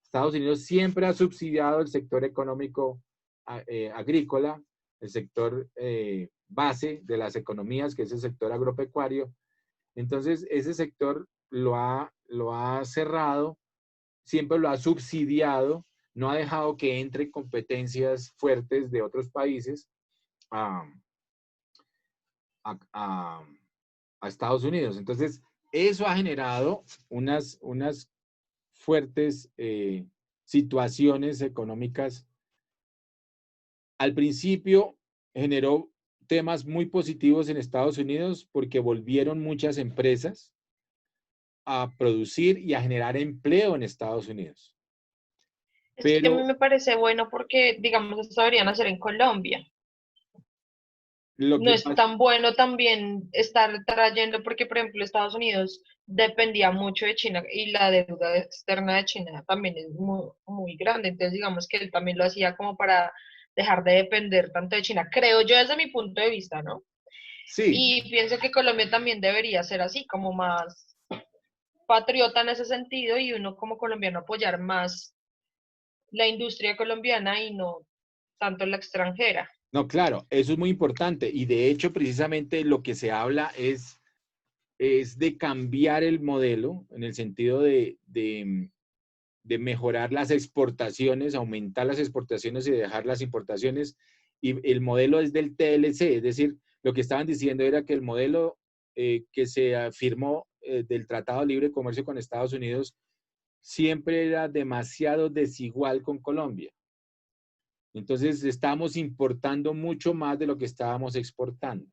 Estados Unidos siempre ha subsidiado el sector económico agrícola, el sector base de las economías, que es el sector agropecuario. Entonces, ese sector lo ha cerrado, siempre lo ha subsidiado, no ha dejado que entre competencias fuertes de otros países a Estados Unidos. Entonces, eso ha generado unas fuertes situaciones económicas. Al principio generó temas muy positivos en Estados Unidos porque volvieron muchas empresas a producir y a generar empleo en Estados Unidos. Es que a mí me parece bueno porque, digamos, esto deberían hacer en Colombia. No es tan bueno también estar trayendo, porque por ejemplo Estados Unidos dependía mucho de China y la deuda externa de China también es muy, muy grande, entonces digamos que él también lo hacía como para dejar de depender tanto de China, creo yo desde mi punto de vista, ¿no? Sí. Y pienso que Colombia también debería ser así, como más patriota en ese sentido y uno como colombiano apoyar más la industria colombiana y no tanto la extranjera. No, claro, eso es muy importante y de hecho precisamente lo que se habla es de cambiar el modelo en el sentido de mejorar las exportaciones, aumentar las exportaciones y dejar las importaciones. Y el modelo es del TLC, es decir, lo que estaban diciendo era que el modelo que se firmó del Tratado de Libre Comercio con Estados Unidos siempre era demasiado desigual con Colombia. Entonces, estábamos importando mucho más de lo que estábamos exportando.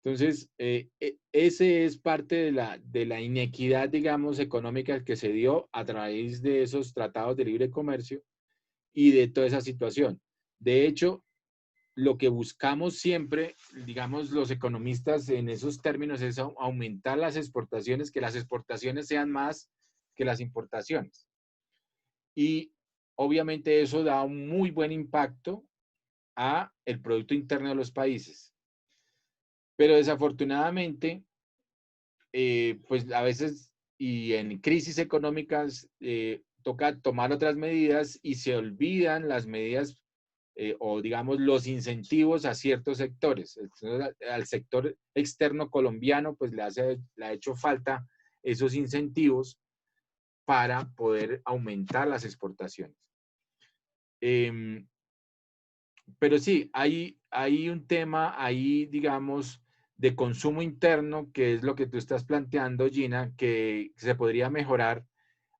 Entonces, ese es parte de la inequidad, digamos, económica que se dio a través de esos tratados de libre comercio y de toda esa situación. De hecho, lo que buscamos siempre, digamos, los economistas en esos términos es aumentar las exportaciones, que las exportaciones sean más que las importaciones. Y obviamente eso da un muy buen impacto a el Producto Interno de los países. Pero desafortunadamente, pues a veces y en crisis económicas toca tomar otras medidas y se olvidan las medidas o digamos los incentivos a ciertos sectores. Al sector externo colombiano pues le ha hecho falta esos incentivos para poder aumentar las exportaciones. Pero sí, hay un tema ahí, digamos, de consumo interno, que es lo que tú estás planteando, Gina, que se podría mejorar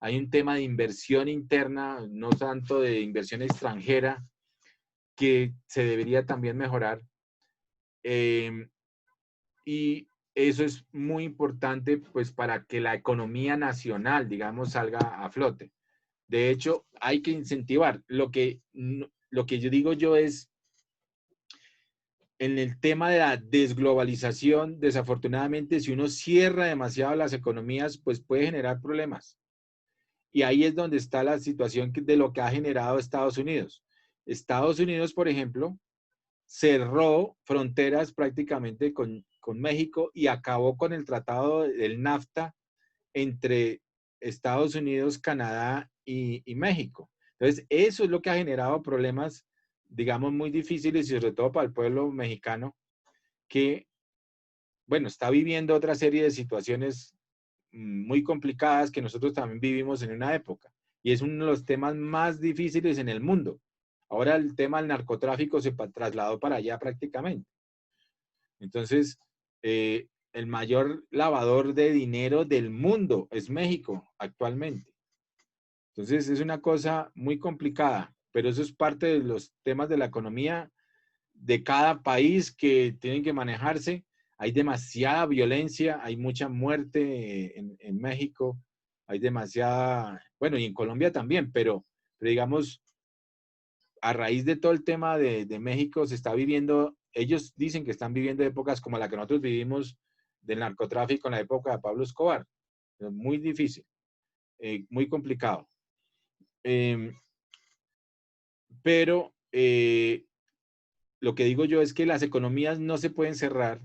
hay un tema de inversión interna, no tanto de inversión extranjera, que se debería también mejorar. Y eso es muy importante, pues, para que la economía nacional, digamos, salga a flote. De hecho, hay que incentivar. Lo que yo digo yo es, en el tema de la desglobalización, desafortunadamente, si uno cierra demasiado las economías, pues puede generar problemas. Y ahí es donde está la situación de lo que ha generado Estados Unidos. Estados Unidos, por ejemplo, cerró fronteras prácticamente con México y acabó con el tratado del NAFTA entre Estados Unidos, Canadá y México. Entonces, eso es lo que ha generado problemas, digamos, muy difíciles y sobre todo para el pueblo mexicano que, bueno, está viviendo otra serie de situaciones muy complicadas que nosotros también vivimos en una época. Y es uno de los temas más difíciles en el mundo. Ahora el tema del narcotráfico se trasladó para allá prácticamente. Entonces, el mayor lavador de dinero del mundo es México actualmente. Entonces, es una cosa muy complicada, pero eso es parte de los temas de la economía de cada país que tienen que manejarse. Hay demasiada violencia, hay mucha muerte en México, hay demasiada, bueno, y en Colombia también, pero digamos, a raíz de todo el tema de México se está viviendo, ellos dicen que están viviendo épocas como la que nosotros vivimos del narcotráfico en la época de Pablo Escobar. Muy difícil, muy complicado. Pero lo que digo yo es que las economías no se pueden cerrar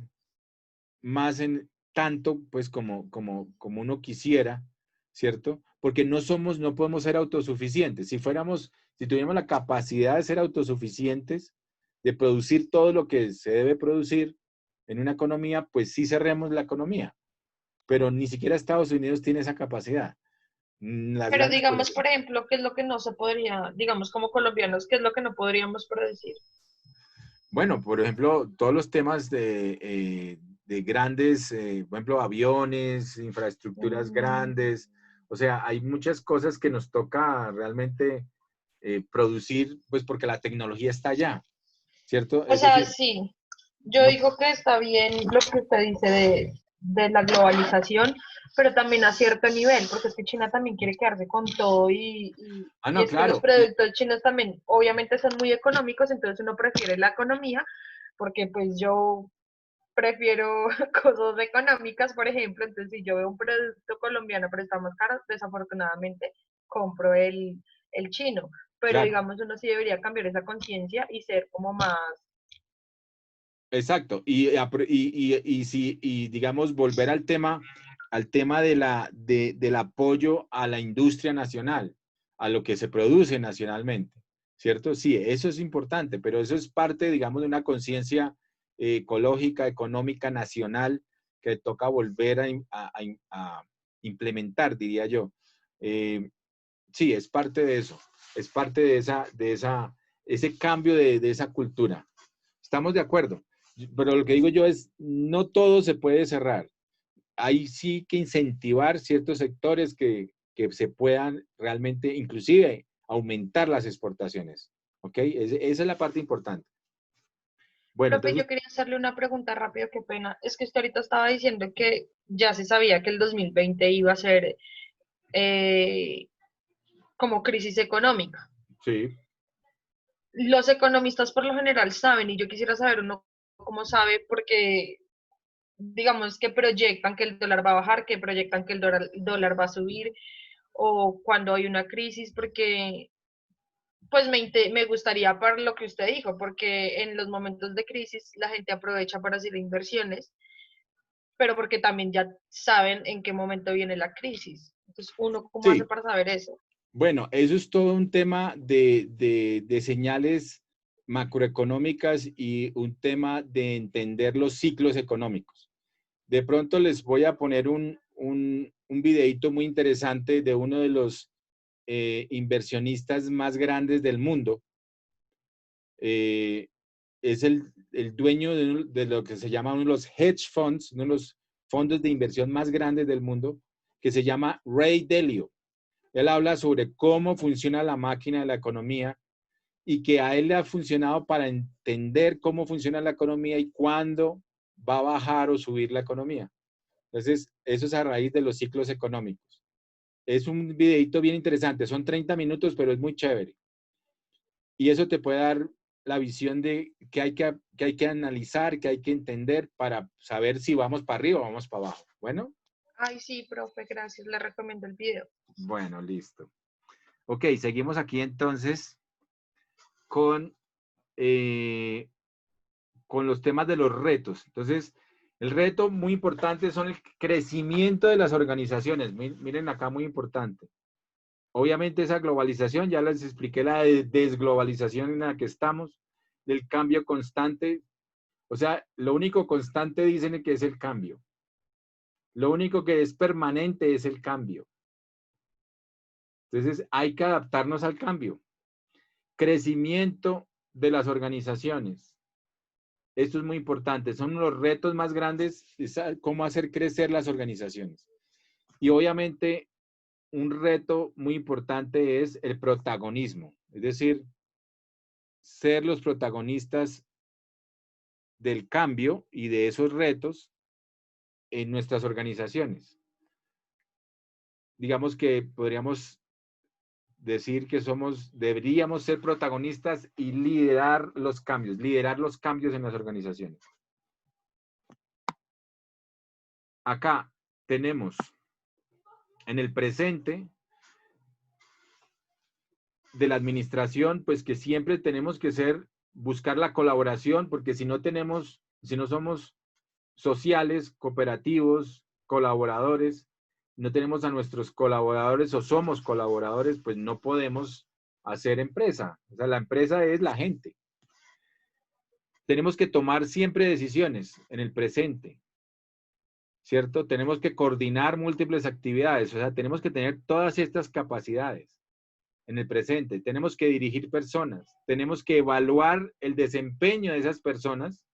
más en tanto, pues, como uno quisiera, ¿cierto? Porque no podemos ser autosuficientes. Si tuviéramos la capacidad de ser autosuficientes, de producir todo lo que se debe producir en una economía, pues sí cerremos la economía. Pero ni siquiera Estados Unidos tiene esa capacidad. Pero digamos, por ejemplo, ¿qué es lo que no se podría, digamos, como colombianos, qué es lo que no podríamos producir? Bueno, por ejemplo, todos los temas de grandes, por ejemplo, aviones, infraestructuras grandes. O sea, hay muchas cosas que nos toca realmente producir, pues porque la tecnología está allá, ¿cierto? O sea, sí, yo digo que está bien lo que usted dice de la globalización, pero también a cierto nivel, porque es que China también quiere quedarse con todo y es que los productos chinos también obviamente son muy económicos, entonces uno prefiere la economía, porque pues yo prefiero cosas económicas, por ejemplo, entonces si yo veo un producto colombiano pero está más caro, desafortunadamente compro el chino, pero digamos uno sí debería cambiar esa conciencia y ser como más. Exacto, y digamos volver al tema del apoyo a la industria nacional, a lo que se produce nacionalmente, ¿cierto? Sí, eso es importante, pero eso es parte, digamos, de una conciencia ecológica, económica, nacional, que toca volver a implementar, diría yo. Sí, es parte de eso, es parte de ese cambio de esa cultura. Estamos de acuerdo, pero lo que digo yo es, no todo se puede cerrar. Hay sí que incentivar ciertos sectores que se puedan realmente, inclusive, aumentar las exportaciones. ¿Ok? Esa es la parte importante. Bueno, profe, yo quería hacerle una pregunta rápida, qué pena. Es que usted ahorita estaba diciendo que ya se sabía que el 2020 iba a ser como crisis económica. Sí. Los economistas por lo general saben, y yo quisiera saber uno cómo sabe, porque digamos que proyectan que el dólar va a bajar, que proyectan que el dólar va a subir, o cuando hay una crisis, porque pues me gustaría para lo que usted dijo, porque en los momentos de crisis la gente aprovecha para hacer inversiones, pero porque también ya saben en qué momento viene la crisis. Entonces, ¿uno cómo hace para saber eso? Bueno, eso es todo un tema de señales macroeconómicas y un tema de entender los ciclos económicos. De pronto les voy a poner un videíto muy interesante de uno de los inversionistas más grandes del mundo. Es el dueño de lo que se llama uno de los hedge funds, uno de los fondos de inversión más grandes del mundo, que se llama Ray Dalio. Él habla sobre cómo funciona la máquina de la economía y que a él le ha funcionado para entender cómo funciona la economía y cuándo va a bajar o subir la economía. Entonces, eso es a raíz de los ciclos económicos. Es un videito bien interesante, son 30 minutos, pero es muy chévere. Y eso te puede dar la visión de que hay que analizar, que hay que entender para saber si vamos para arriba o vamos para abajo. Bueno. Ay, sí, profe, gracias. Le recomiendo el video. Bueno, listo. Ok, seguimos aquí entonces con los temas de los retos. Entonces, el reto muy importante son el crecimiento de las organizaciones. Miren acá, muy importante. Obviamente esa globalización, ya les expliqué la desglobalización en la que estamos, del cambio constante. O sea, lo único constante dicen que es el cambio. Lo único que es permanente es el cambio. Entonces, hay que adaptarnos al cambio. Crecimiento de las organizaciones. Esto es muy importante. Son los retos más grandes, es cómo hacer crecer las organizaciones. Y obviamente, un reto muy importante es el protagonismo. Es decir, ser los protagonistas del cambio y de esos retos en nuestras organizaciones. Digamos que podríamos decir que deberíamos ser protagonistas y liderar los cambios en las organizaciones. Acá tenemos en el presente de la administración, pues que siempre tenemos que buscar la colaboración, porque si no somos sociales, cooperativos, colaboradores, no tenemos a nuestros colaboradores o somos colaboradores, pues no podemos hacer empresa. O sea, la empresa es la gente. Tenemos que tomar siempre decisiones en el presente, ¿cierto? Tenemos que coordinar múltiples actividades, o sea, tenemos que tener todas estas capacidades en el presente. Tenemos que dirigir personas, tenemos que evaluar el desempeño de esas personas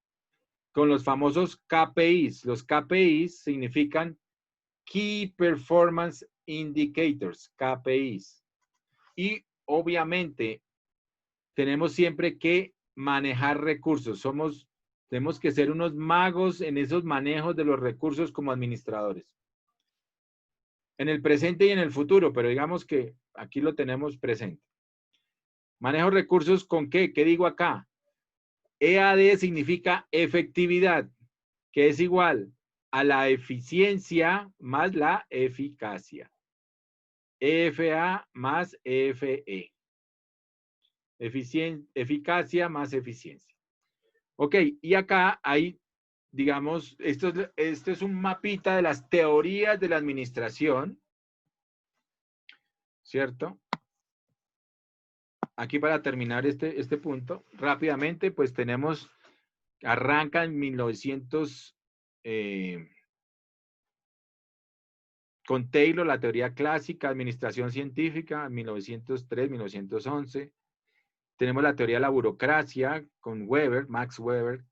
con los famosos KPIs. Los KPIs significan Key Performance Indicators, KPIs. Y obviamente tenemos siempre que manejar recursos. Tenemos que ser unos magos en esos manejos de los recursos como administradores. En el presente y en el futuro, pero digamos que aquí lo tenemos presente. Manejo recursos ¿con qué? ¿Qué digo acá? EAD significa efectividad, que es igual a la eficiencia más la eficacia. EFA más EFE. Eficacia más eficiencia. Ok, y acá hay, digamos, esto es un mapita de las teorías de la administración, ¿cierto? Aquí para terminar este punto, rápidamente, pues arranca en 1900, con Taylor, la teoría clásica, administración científica, en 1903, 1911. Tenemos la teoría de la burocracia con Weber, Max Weber.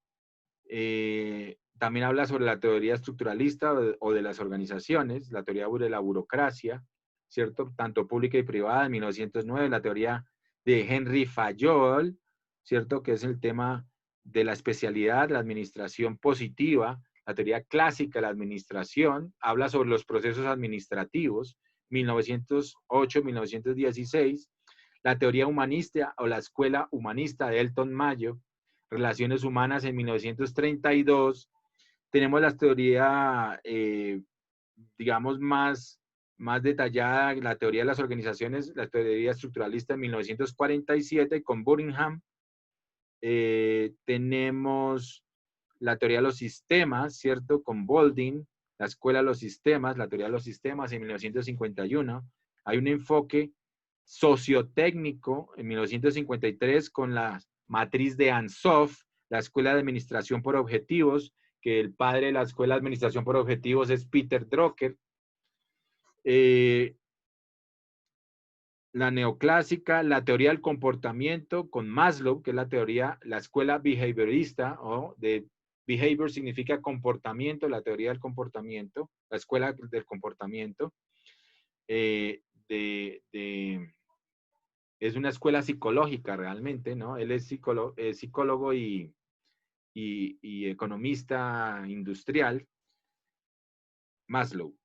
También habla sobre la teoría estructuralista o de las organizaciones, la teoría de la burocracia, ¿cierto? Tanto pública y privada, en 1909, la teoría de Henry Fayol, ¿cierto? Que es el tema de la especialidad, la administración positiva, la teoría clásica de la administración, habla sobre los procesos administrativos, 1908-1916, la teoría humanista o la escuela humanista de Elton Mayo, relaciones humanas en 1932, tenemos la teoría, digamos, más detallada, la teoría de las organizaciones, la teoría estructuralista en 1947 con Buckingham. Tenemos la teoría de los sistemas, ¿cierto? Con Boulding, la escuela de los sistemas, la teoría de los sistemas en 1951. Hay un enfoque sociotécnico en 1953 con la matriz de Ansoff, la escuela de administración por objetivos, que el padre de la escuela de administración por objetivos es Peter Drucker. La neoclásica, la teoría del comportamiento con Maslow, que es la escuela behaviorista, o de behavior significa comportamiento, la teoría del comportamiento, la escuela del comportamiento. es una escuela psicológica realmente, ¿no? Él es psicólogo y economista industrial, Maslow.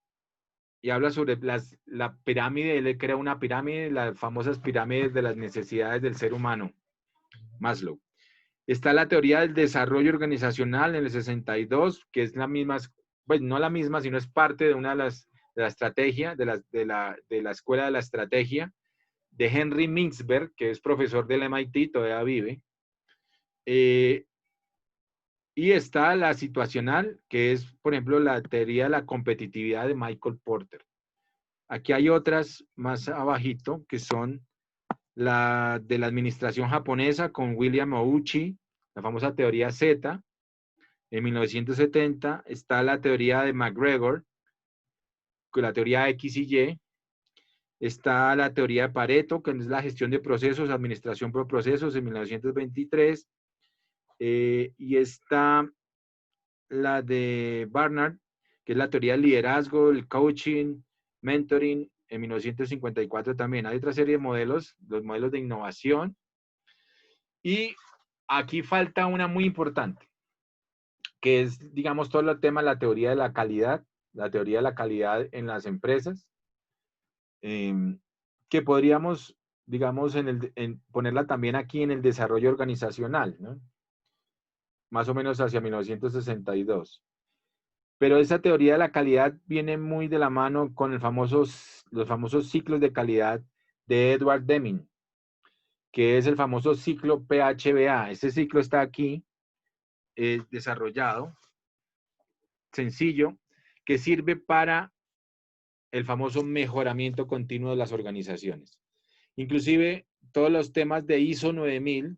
Y habla sobre la pirámide, él crea una pirámide, las famosas pirámides de las necesidades del ser humano, Maslow. Está la teoría del desarrollo organizacional en el 62, que es la misma, pues no la misma, sino es parte de una de la estrategia, de la escuela de la estrategia, de Henry Mintzberg, que es profesor del MIT, todavía vive. Y está la situacional, que es, por ejemplo, la teoría de la competitividad de Michael Porter. Aquí hay otras más abajito, que son la de la administración japonesa con William Ouchi, la famosa teoría Z. En 1970 está la teoría de McGregor, con la teoría X y Y. Está la teoría de Pareto, que es la gestión de procesos, administración por procesos, en 1923. Y está la de Barnard, que es la teoría del liderazgo, el coaching, mentoring, en 1954 también. Hay otra serie de modelos, los modelos de innovación. Y aquí falta una muy importante, que es, digamos, todo el tema de la teoría de la calidad en las empresas, que podríamos, digamos, ponerla también aquí en el desarrollo organizacional, ¿no? Más o menos hacia 1962. Pero esa teoría de la calidad viene muy de la mano con los famosos ciclos de calidad de Edward Deming, que es el famoso ciclo PHBA. Este ciclo está aquí, desarrollado, sencillo, que sirve para el famoso mejoramiento continuo de las organizaciones. Inclusive, todos los temas de ISO 9000,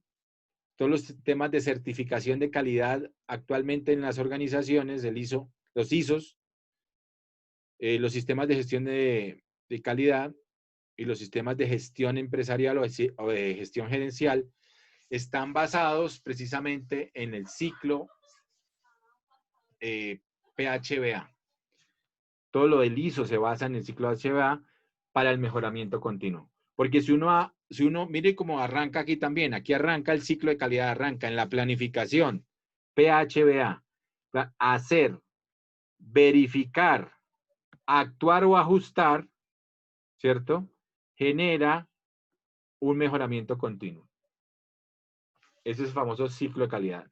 todos los temas de certificación de calidad actualmente en las organizaciones, los ISOs, los sistemas de gestión de calidad y los sistemas de gestión empresarial o de gestión gerencial están basados precisamente en el ciclo PHBA. Todo lo del ISO se basa en el ciclo HBA para el mejoramiento continuo. Porque si uno mire cómo arranca aquí también, aquí arranca el ciclo de calidad, arranca en la planificación, PHBA, hacer, verificar, actuar o ajustar, ¿cierto? Genera un mejoramiento continuo. Ese es el famoso ciclo de calidad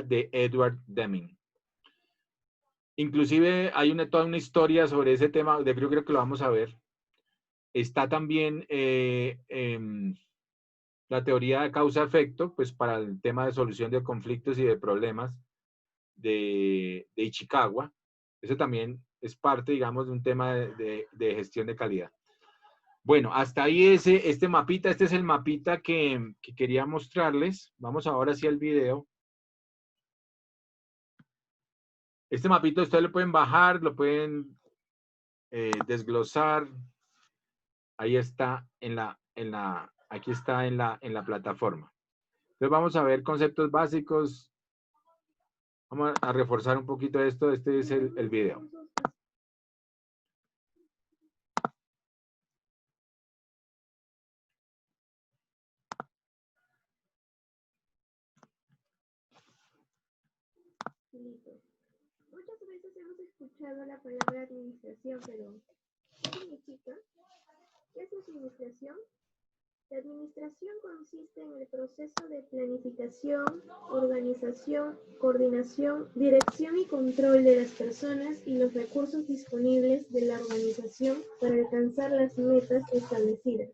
de Edward Deming. Inclusive hay toda una historia sobre ese tema, creo que lo vamos a ver. Está también la teoría de causa-efecto, pues para el tema de solución de conflictos y de problemas de Ichikawa. Eso también es parte, digamos, de un tema de gestión de calidad. Bueno, hasta ahí este mapita, este es el mapita que quería mostrarles. Vamos ahora hacia el video. Este mapito ustedes lo pueden bajar, lo pueden desglosar. Ahí está aquí está en la plataforma. Entonces vamos a ver conceptos básicos. Vamos a reforzar un poquito esto. Este es el video. Muchas veces hemos escuchado la palabra administración, pero ¿qué significa? ¿Qué es administración? La administración consiste en el proceso de planificación, organización, coordinación, dirección y control de las personas y los recursos disponibles de la organización para alcanzar las metas establecidas.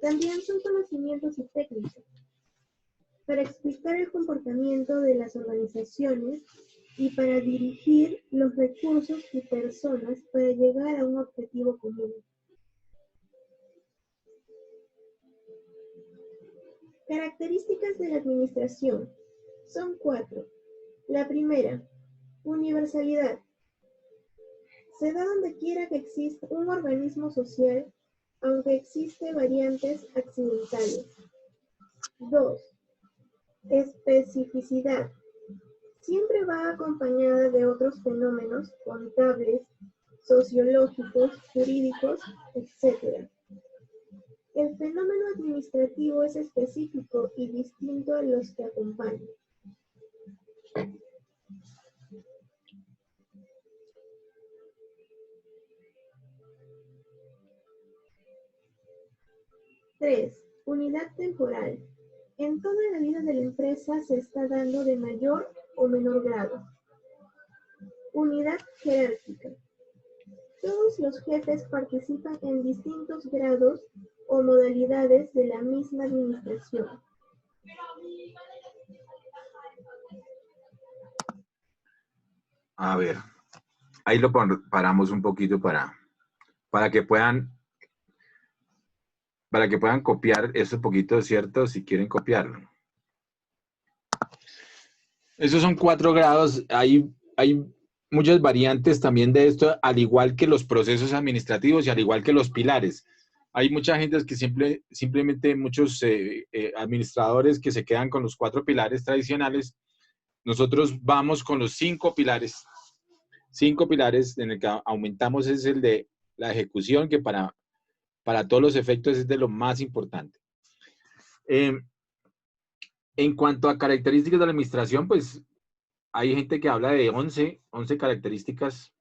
También son conocimientos y técnicas para explicar el comportamiento de las organizaciones y para dirigir los recursos y personas para llegar a un objetivo común. Características de la administración. Son 4. La primera, universalidad. Se da donde quiera que exista un organismo social, aunque existen variantes accidentales. 2. Especificidad. Siempre va acompañada de otros fenómenos contables, sociológicos, jurídicos, etc. El fenómeno administrativo es específico y distinto a los que acompañan. Tres, unidad temporal. En toda la vida de la empresa se está dando de mayor o menor grado. Unidad jerárquica. Todos los jefes participan en distintos grados o modalidades de la misma administración. A ver, ahí lo paramos un poquito para que puedan copiar esos poquitos, ¿cierto? Si quieren copiarlo. Esos son 4 grados. Hay muchas variantes también de esto, al igual que los procesos administrativos y al igual que los pilares. Hay mucha gente que simplemente muchos administradores que se quedan con los 4 pilares tradicionales. Nosotros vamos con los 5 pilares. 5 pilares en el que aumentamos es el de la ejecución, que para todos los efectos es de lo más importante. En cuanto a características de la administración, pues hay gente que habla de 11 características.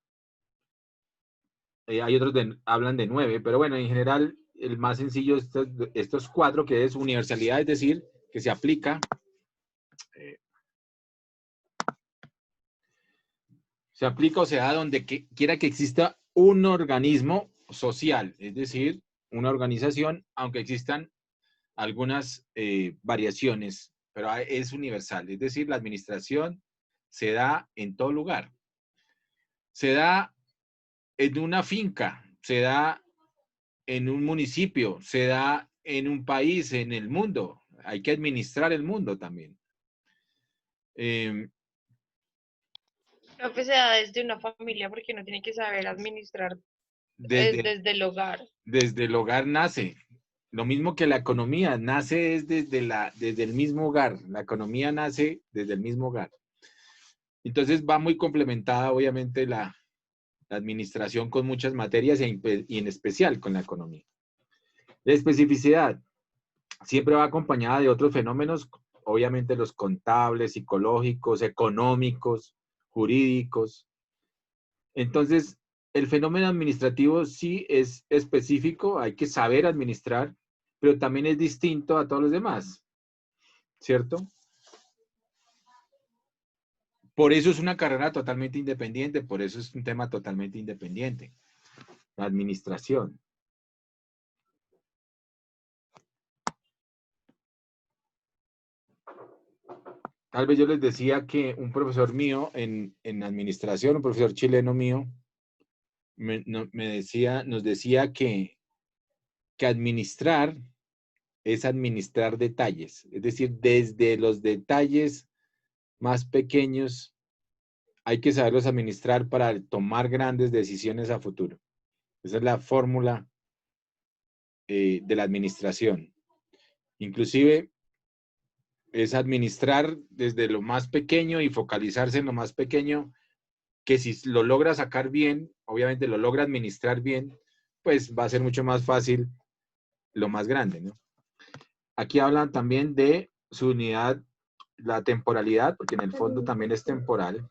Hay otros que hablan de 9, pero bueno, en general, el más sencillo es estos 4, que es universalidad, es decir, que se aplica. Se aplica o se da donde quiera que exista un organismo social, es decir, una organización, aunque existan algunas variaciones, pero es universal. Es decir, la administración se da en todo lugar. Se da en una finca, se da en un municipio, se da en un país, en el mundo. Hay que administrar el mundo también. Creo que se da desde una familia porque uno tiene que saber administrar desde el hogar. Desde el hogar nace. Lo mismo que la economía, nace desde el mismo hogar. La economía nace desde el mismo hogar. Entonces va muy complementada, obviamente, la administración con muchas materias y en especial con la economía. La especificidad siempre va acompañada de otros fenómenos, obviamente los contables, psicológicos, económicos, jurídicos. Entonces, el fenómeno administrativo sí es específico, hay que saber administrar, pero también es distinto a todos los demás, ¿cierto? Por eso es una carrera totalmente independiente, por eso es un tema totalmente independiente, la administración. Tal vez yo les decía que un profesor mío en administración, un profesor chileno mío, nos decía que administrar es administrar detalles, es decir, desde los detalles más pequeños hay que saberlos administrar para tomar grandes decisiones a futuro. Esa es la fórmula de la administración. Inclusive es administrar desde lo más pequeño y focalizarse en lo más pequeño, que si lo logra sacar bien, obviamente lo logra administrar bien, pues va a ser mucho más fácil lo más grande, ¿no? Aquí hablan también de su unidad, la temporalidad, porque en el fondo también es temporal.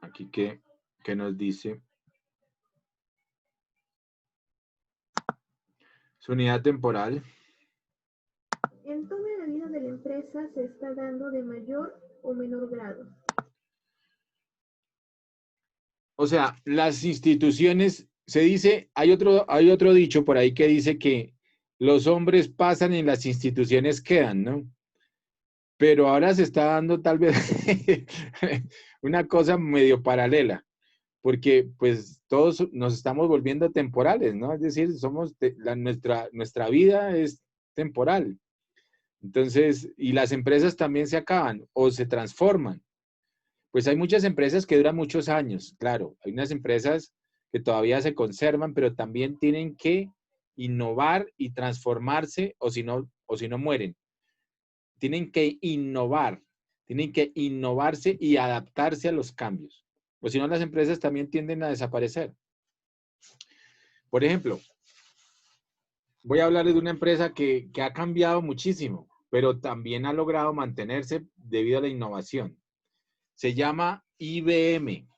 Aquí que nos dice su unidad temporal. En toda la vida de la empresa se está dando de mayor o menor grado. O sea, las instituciones, se dice, hay otro dicho por ahí que dice que los hombres pasan y las instituciones quedan, ¿no? Pero ahora se está dando tal vez una cosa medio paralela, porque pues todos nos estamos volviendo temporales, ¿no? Es decir, nuestra vida es temporal. Entonces, y las empresas también se acaban o se transforman. Pues hay muchas empresas que duran muchos años, claro. Hay unas empresas que todavía se conservan, pero también tienen que innovar y transformarse o si no mueren. Tienen que innovar, tienen que innovarse y adaptarse a los cambios. O si no, las empresas también tienden a desaparecer. Por ejemplo, voy a hablarles de una empresa que ha cambiado muchísimo, pero también ha logrado mantenerse debido a la innovación. Se llama IBM.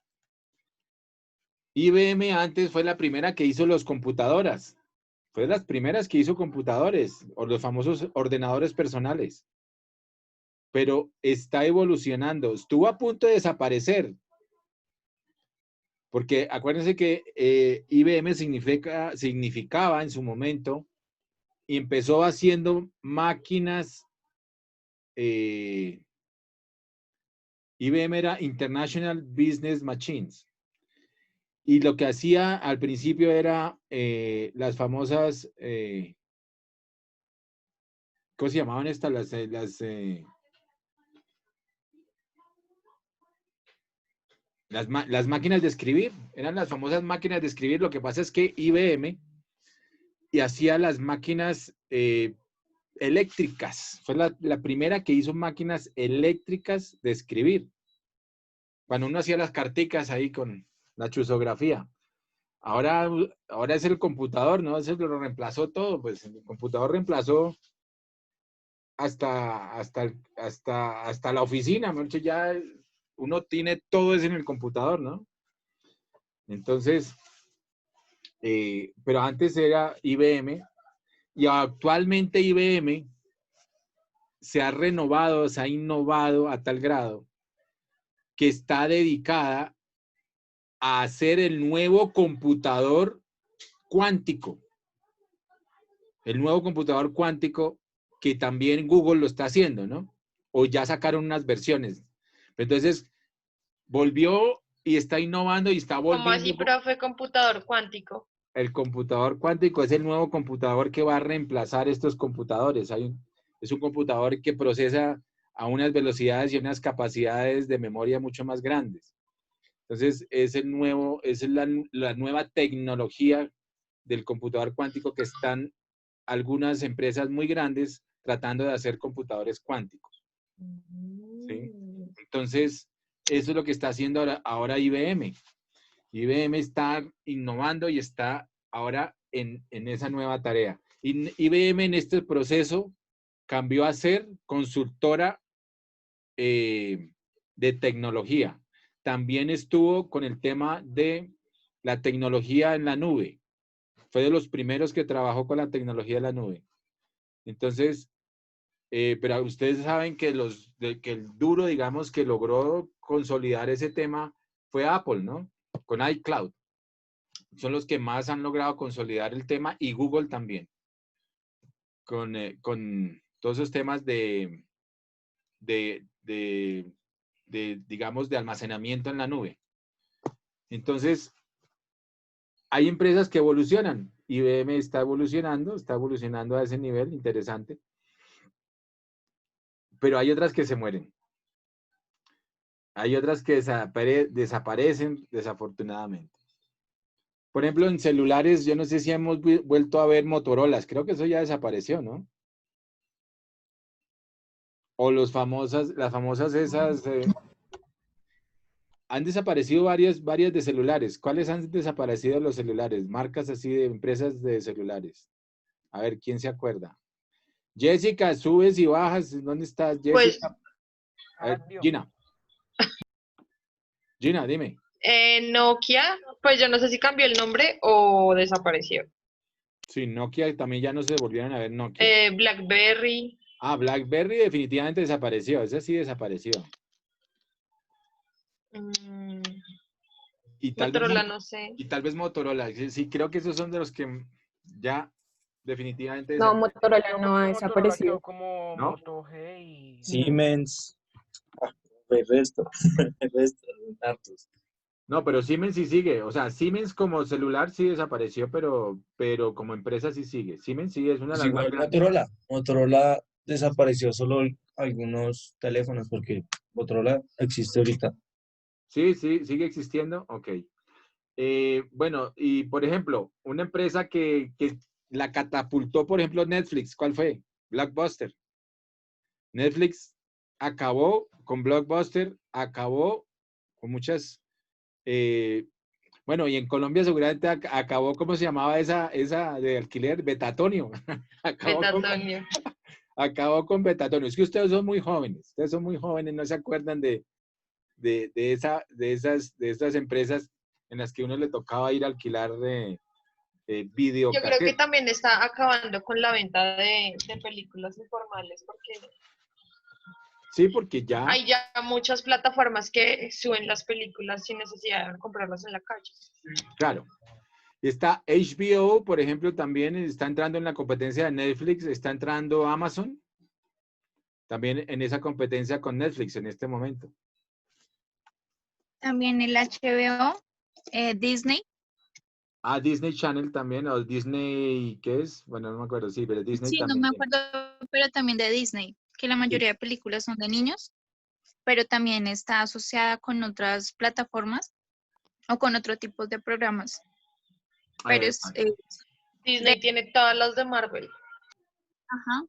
IBM antes fue la primera que hizo las computadoras. Fue de las primeras que hizo computadores, o los famosos ordenadores personales. Pero está evolucionando. Estuvo a punto de desaparecer. Porque acuérdense que IBM significaba en su momento, y empezó haciendo máquinas. IBM era International Business Machines. Y lo que hacía al principio era las famosas, ¿cómo se llamaban estas? Las máquinas de escribir. Eran las famosas máquinas de escribir. Lo que pasa es que IBM hacía las máquinas eléctricas. Fue la primera que hizo máquinas eléctricas de escribir. Cuando uno hacía las carticas ahí con la chusografía. Ahora es el computador, ¿no? Eso lo reemplazó todo. Pues el computador reemplazó hasta la oficina. Ya uno tiene todo eso en el computador, ¿no? Entonces, pero antes era IBM. Y actualmente IBM se ha renovado, se ha innovado a tal grado que está dedicada a hacer el nuevo computador cuántico. El nuevo computador cuántico que también Google lo está haciendo, ¿no? O ya sacaron unas versiones. Entonces, volvió y está innovando y está volviendo. ¿Cómo así, profe, computador cuántico? El computador cuántico es el nuevo computador que va a reemplazar estos computadores. Es un computador que procesa a unas velocidades y unas capacidades de memoria mucho más grandes. Entonces, es la nueva tecnología del computador cuántico que están algunas empresas muy grandes tratando de hacer computadores cuánticos. ¿Sí? Entonces, eso es lo que está haciendo ahora IBM. IBM está innovando y está ahora en esa nueva tarea. Y IBM en este proceso cambió a ser consultora de tecnología. También estuvo con el tema de la tecnología en la nube. Fue de los primeros que trabajó con la tecnología de la nube. Entonces, pero ustedes saben que el duro, digamos, que logró consolidar ese tema fue Apple, ¿no? Con iCloud. Son los que más han logrado consolidar el tema y Google también. Con todos esos temas digamos, de almacenamiento en la nube. Entonces, hay empresas que evolucionan. IBM está evolucionando a ese nivel, interesante. Pero hay otras que se mueren. Hay otras que desaparecen, desafortunadamente. Por ejemplo, en celulares, yo no sé si hemos vuelto a ver Motorolas. Creo que eso ya desapareció, ¿no? O las famosas esas... han desaparecido varias de celulares. ¿Cuáles han desaparecido los celulares? Marcas así de empresas de celulares. A ver, ¿quién se acuerda? Jessica, subes y bajas. ¿Dónde estás, Jessica? Pues, a ver, Gina, dime. Nokia, pues yo no sé si cambió el nombre o desapareció. Sí, Nokia también ya no se volvieron a ver Nokia. BlackBerry. Ah, BlackBerry definitivamente desapareció. Ese sí desapareció. Y Motorola, no sé. Y tal vez Motorola. Sí, creo que esos son de los que ya definitivamente no, Motorola no ha desaparecido. Como ¿no? Moto G y... Siemens. El resto. Hartos. No, pero Siemens sí sigue. O sea, Siemens como celular sí desapareció, pero como empresa sí sigue. Siemens sí es una de las más grandes. Motorola desapareció solo algunos teléfonos porque Motorola existe ahorita. Sí, sigue existiendo. Ok. Bueno, y por ejemplo, una empresa que la catapultó, por ejemplo, Netflix, ¿cuál fue? Blockbuster. Netflix acabó con Blockbuster, acabó con muchas bueno, y en Colombia seguramente acabó, ¿cómo se llamaba esa de alquiler? Betatonio. Betatonio. Acabó con Betatonio. Es que ustedes son muy jóvenes, no se acuerdan de estas empresas en las que uno le tocaba ir a alquilar video. Yo creo que también está acabando con la venta de películas informales, porque sí, porque ya hay ya muchas plataformas que suben las películas sin necesidad de comprarlas en la calle. Claro. Está HBO, por ejemplo, también está entrando en la competencia de Netflix, está entrando Amazon, también en esa competencia con Netflix en este momento. También el HBO, Disney. Disney Channel también, o Disney, ¿qué es? Bueno, no me acuerdo, sí, pero Disney también. Sí, no me acuerdo, pero también de Disney, que la mayoría de películas son de niños, pero también está asociada con otras plataformas o con otro tipo de programas. Pero Disney tiene todas las de Marvel. Ajá,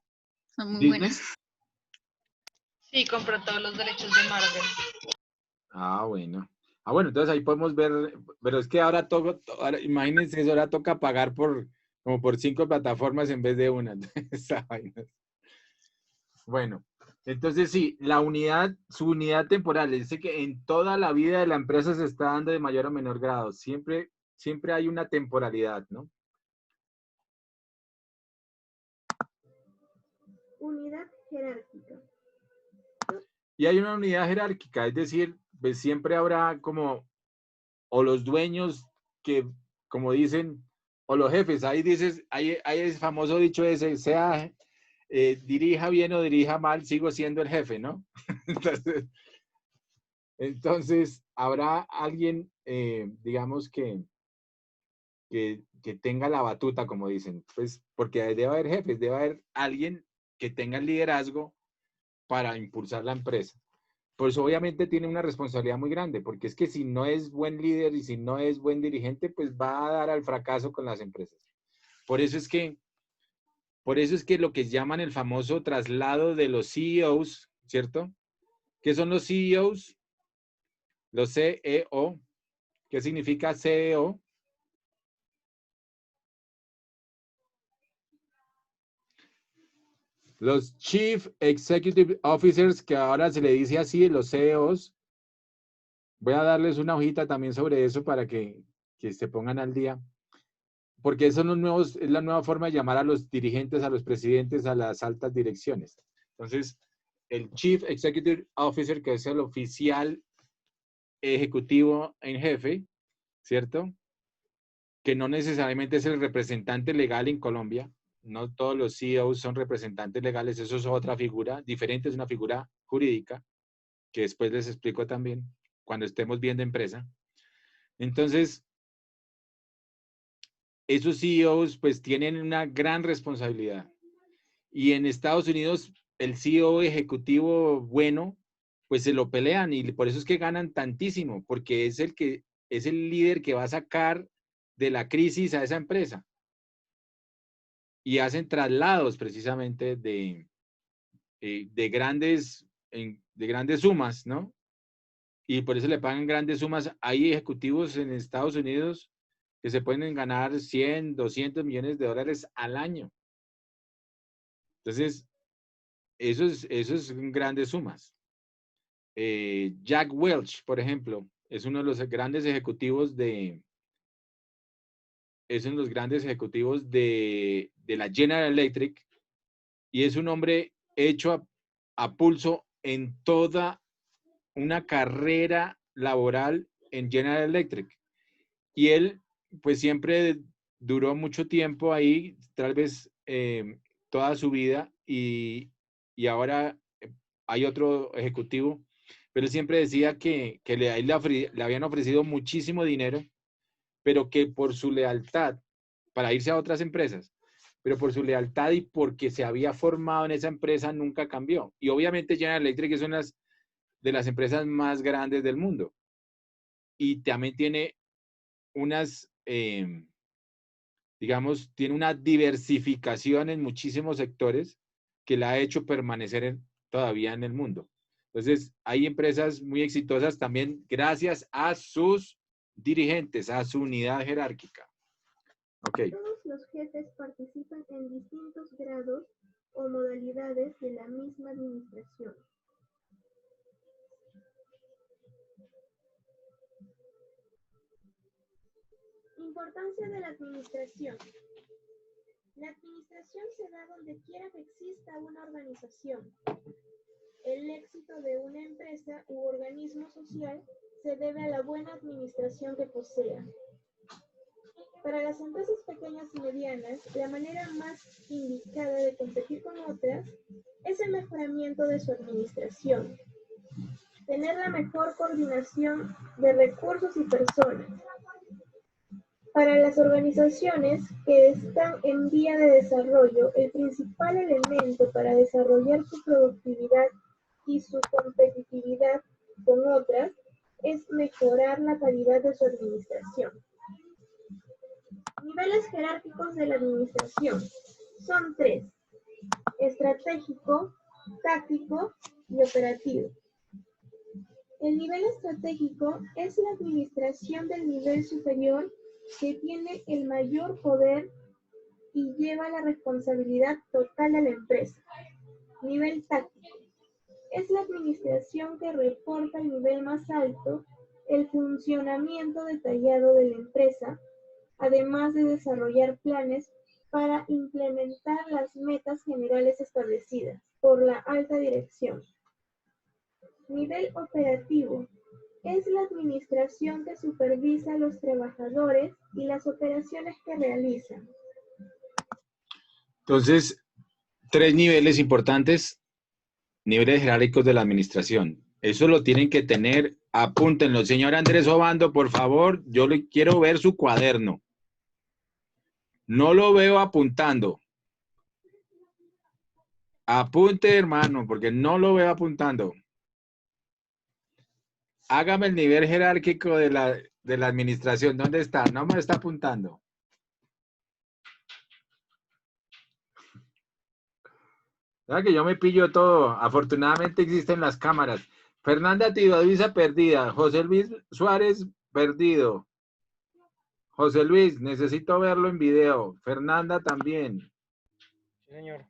son muy buenas. Sí, compró todos los derechos de Marvel. Bueno. Bueno, entonces ahí podemos ver, pero es que ahora imagínense, ahora toca pagar como por 5 plataformas en vez de una. Bueno, entonces sí, su unidad temporal, dice que en toda la vida de la empresa se está dando de mayor o menor grado. Siempre hay una temporalidad, ¿no? Unidad jerárquica. Y hay una unidad jerárquica, es decir, pues siempre habrá o los dueños que, como dicen, o los jefes, ahí dices, hay el famoso dicho ese, dirija bien o dirija mal, sigo siendo el jefe, ¿no? Entonces habrá alguien, digamos, que tenga la batuta, como dicen, pues porque debe haber jefes, debe haber alguien que tenga el liderazgo para impulsar la empresa. Pues obviamente tiene una responsabilidad muy grande, porque es que si no es buen líder y si no es buen dirigente, pues va a dar al fracaso con las empresas. Por eso es que lo que llaman el famoso traslado de los CEOs, ¿cierto? ¿Qué son los CEOs? Los CEO. ¿Qué significa CEO? Los Chief Executive Officers, que ahora se le dice así, los CEOs. Voy a darles una hojita también sobre eso para que se pongan al día. Porque es la nueva forma de llamar a los dirigentes, a los presidentes, a las altas direcciones. Entonces, el Chief Executive Officer, que es el oficial ejecutivo en jefe, ¿cierto? Que no necesariamente es el representante legal en Colombia. No todos los CEOs son representantes legales. Eso es otra figura diferente, es una figura jurídica, que después les explico también cuando estemos viendo empresa. Entonces, esos CEOs pues tienen una gran responsabilidad. Y en Estados Unidos, el CEO ejecutivo bueno, pues se lo pelean y por eso es que ganan tantísimo, porque es el líder que va a sacar de la crisis a esa empresa. Y hacen traslados precisamente de grandes sumas, ¿no? Y por eso le pagan grandes sumas. Hay ejecutivos en Estados Unidos que se pueden ganar 100, 200 millones de dólares al año. Entonces, eso es grandes sumas. Jack Welch, por ejemplo, es uno de los grandes ejecutivos de la General Electric y es un hombre hecho a pulso en toda una carrera laboral en General Electric. Y él, pues siempre duró mucho tiempo ahí, tal vez toda su vida, y ahora hay otro ejecutivo, pero él siempre decía que le habían ofrecido muchísimo dinero, pero que por su lealtad, para irse a otras empresas, pero por su lealtad y porque se había formado en esa empresa, nunca cambió. Y obviamente General Electric es una de las empresas más grandes del mundo. Y también tiene digamos, tiene una diversificación en muchísimos sectores que la ha hecho permanecer todavía en el mundo. Entonces, hay empresas muy exitosas también gracias a sus dirigentes a su unidad jerárquica. Ok. Todos los jefes participan en distintos grados o modalidades de la misma administración. Importancia de la administración. La administración se da donde quiera que exista una organización. El éxito de una empresa u organismo social se debe a la buena administración que posea. Para las empresas pequeñas y medianas, la manera más indicada de competir con otras es el mejoramiento de su administración. Tener la mejor coordinación de recursos y personas. Para las organizaciones que están en vía de desarrollo, el principal elemento para desarrollar su productividad y su competitividad con otras es mejorar la calidad de su administración. Niveles jerárquicos de la administración son 3: estratégico, táctico y operativo. El nivel estratégico es la administración del nivel superior que tiene el mayor poder y lleva la responsabilidad total a la empresa. Nivel táctico es la administración que reporta al nivel más alto el funcionamiento detallado de la empresa, además de desarrollar planes para implementar las metas generales establecidas por la alta dirección. Nivel operativo es la administración que supervisa a los trabajadores y las operaciones que realizan. Entonces, 3 niveles importantes, niveles jerárquicos de la administración. Eso lo tienen que tener, apúntenlo. Señor Andrés Obando, por favor, yo le quiero ver su cuaderno. No lo veo apuntando. Apunte, hermano, porque no lo veo apuntando. Hágame el nivel jerárquico de la administración. ¿Dónde está? No me está apuntando. ¿Sabes que yo me pillo todo? Afortunadamente existen las cámaras. Fernanda Tibaduiza perdida. José Luis Suárez perdido. José Luis, necesito verlo en video. Fernanda también. Sí, señor.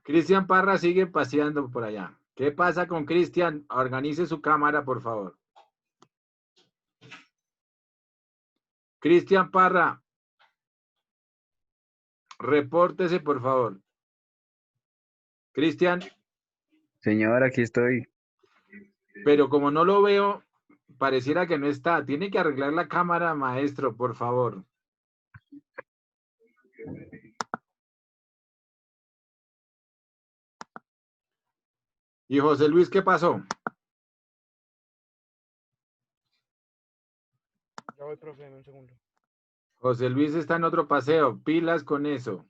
Cristian Parra sigue paseando por allá. ¿Qué pasa con Cristian? Organice su cámara, por favor. Cristian Parra, repórtese, por favor. Cristian. Señor, aquí estoy. Pero como no lo veo, pareciera que no está. Tiene que arreglar la cámara, maestro, por favor. ¿Y José Luis qué pasó? Ya voy, profe, en un segundo. José Luis está en otro paseo. Pilas con eso.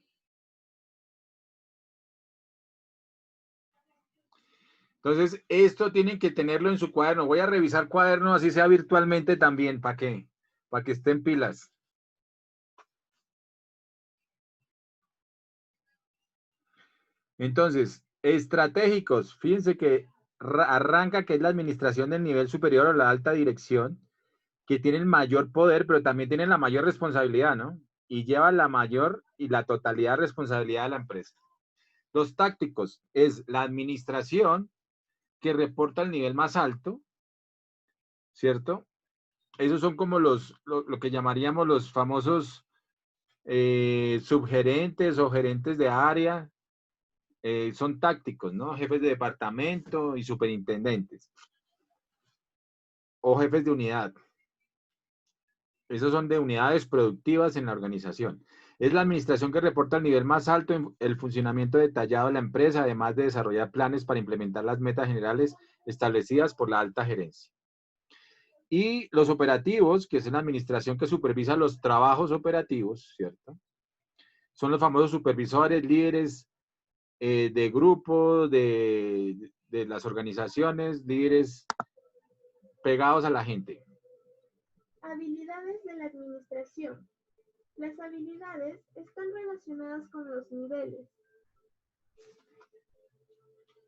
Entonces, esto tienen que tenerlo en su cuaderno. Voy a revisar cuaderno, así sea virtualmente también. ¿Para qué? Para que estén pilas. Entonces, estratégicos. Fíjense que arranca que es la administración del nivel superior o la alta dirección, que tiene el mayor poder, pero también tiene la mayor responsabilidad, ¿no? Y lleva la mayor y la totalidad de responsabilidad de la empresa. Los tácticos es la administración que reporta al nivel más alto, ¿cierto? Esos son como lo que llamaríamos los famosos subgerentes o gerentes de área. Son tácticos, ¿no? Jefes de departamento y superintendentes. O jefes de unidad. Esos son de unidades productivas en la organización. Es la administración que reporta al nivel más alto en el funcionamiento detallado de la empresa, además de desarrollar planes para implementar las metas generales establecidas por la alta gerencia. Y los operativos, que es la administración que supervisa los trabajos operativos, ¿cierto? Son los famosos supervisores, líderes de grupo, de las organizaciones, líderes pegados a la gente. Habilidades de la administración. Las habilidades están relacionadas con los niveles.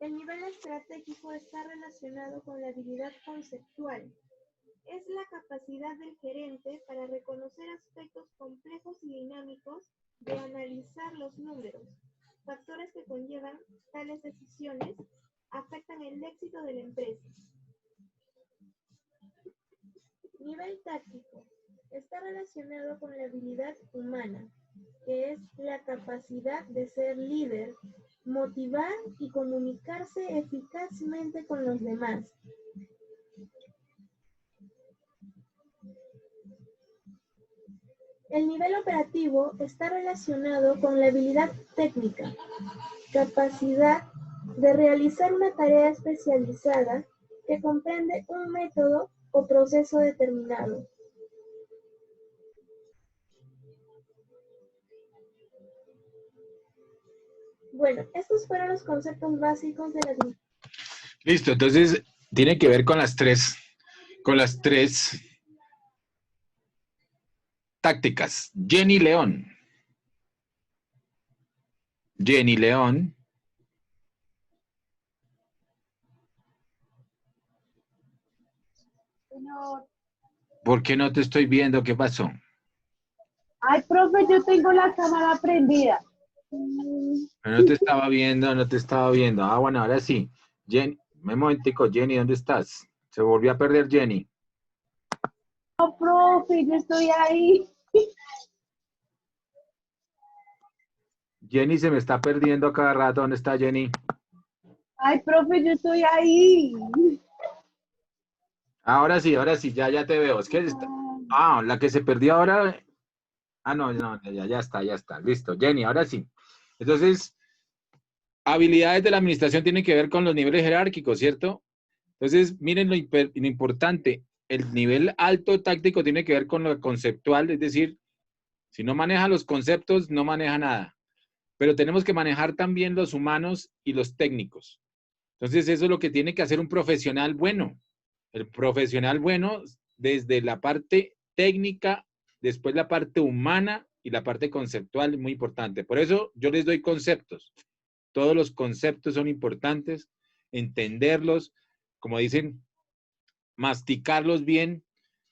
El nivel estratégico está relacionado con la habilidad conceptual. es la capacidad del gerente para reconocer aspectos complejos y dinámicos de analizar los números. Factores que conllevan tales decisiones afectan el éxito de la empresa. Nivel táctico. Está relacionado con la habilidad humana, que es la capacidad de ser líder, motivar y comunicarse eficazmente con los demás. El nivel operativo está relacionado con la habilidad técnica, capacidad de realizar una tarea especializada que comprende un método o proceso determinado. Bueno, estos fueron los conceptos básicos de la administración. Listo, entonces tiene que ver con las tres tácticas. Jenny León. Jenny León. Señor. ¿Por qué no te estoy viendo? ¿Qué pasó? Ay, profe, yo tengo la cámara prendida. No te estaba viendo, no te estaba viendo. Ah, bueno, ahora sí. Jenny, un momentico, Jenny, ¿dónde estás? Se volvió a perder Jenny. No, profe, yo estoy ahí. Jenny se me está perdiendo a cada rato. ¿Dónde está Jenny? Ay, profe, yo estoy ahí. Ahora sí, ya te veo. Es que la que se perdió ahora. Ah, no, ya está. Listo. Jenny, ahora sí. Entonces, habilidades de la administración tienen que ver con los niveles jerárquicos, ¿cierto? Entonces, miren lo importante. El nivel alto táctico tiene que ver con lo conceptual, es decir, si no maneja los conceptos, no maneja nada. Pero tenemos que manejar también los humanos y los técnicos. Entonces, eso es lo que tiene que hacer un profesional bueno. El profesional bueno, desde la parte técnica, después la parte humana y la parte conceptual es muy importante. Por eso yo les doy conceptos. Todos los conceptos son importantes, entenderlos, como dicen, masticarlos bien,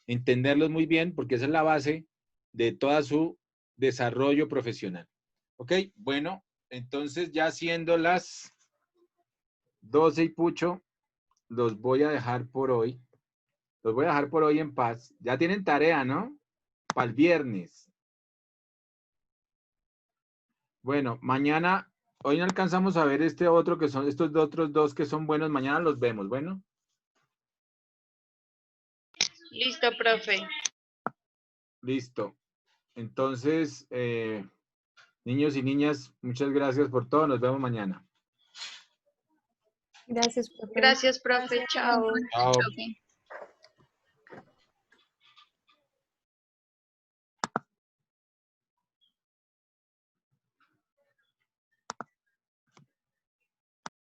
entenderlos muy bien, porque esa es la base de todo su desarrollo profesional. ¿Ok? Bueno, entonces ya siendo las 12 y pucho, los voy a dejar por hoy. Los voy a dejar por hoy en paz. Ya tienen tarea, ¿no? Para el viernes. Bueno, mañana, hoy no alcanzamos a ver este otro que son, estos otros dos que son buenos. Mañana los vemos, ¿bueno? Listo, profe. Listo. Entonces, niños y niñas, muchas gracias por todo. Nos vemos mañana. Gracias, profe. Gracias, profe. Chao. Chao. Ok.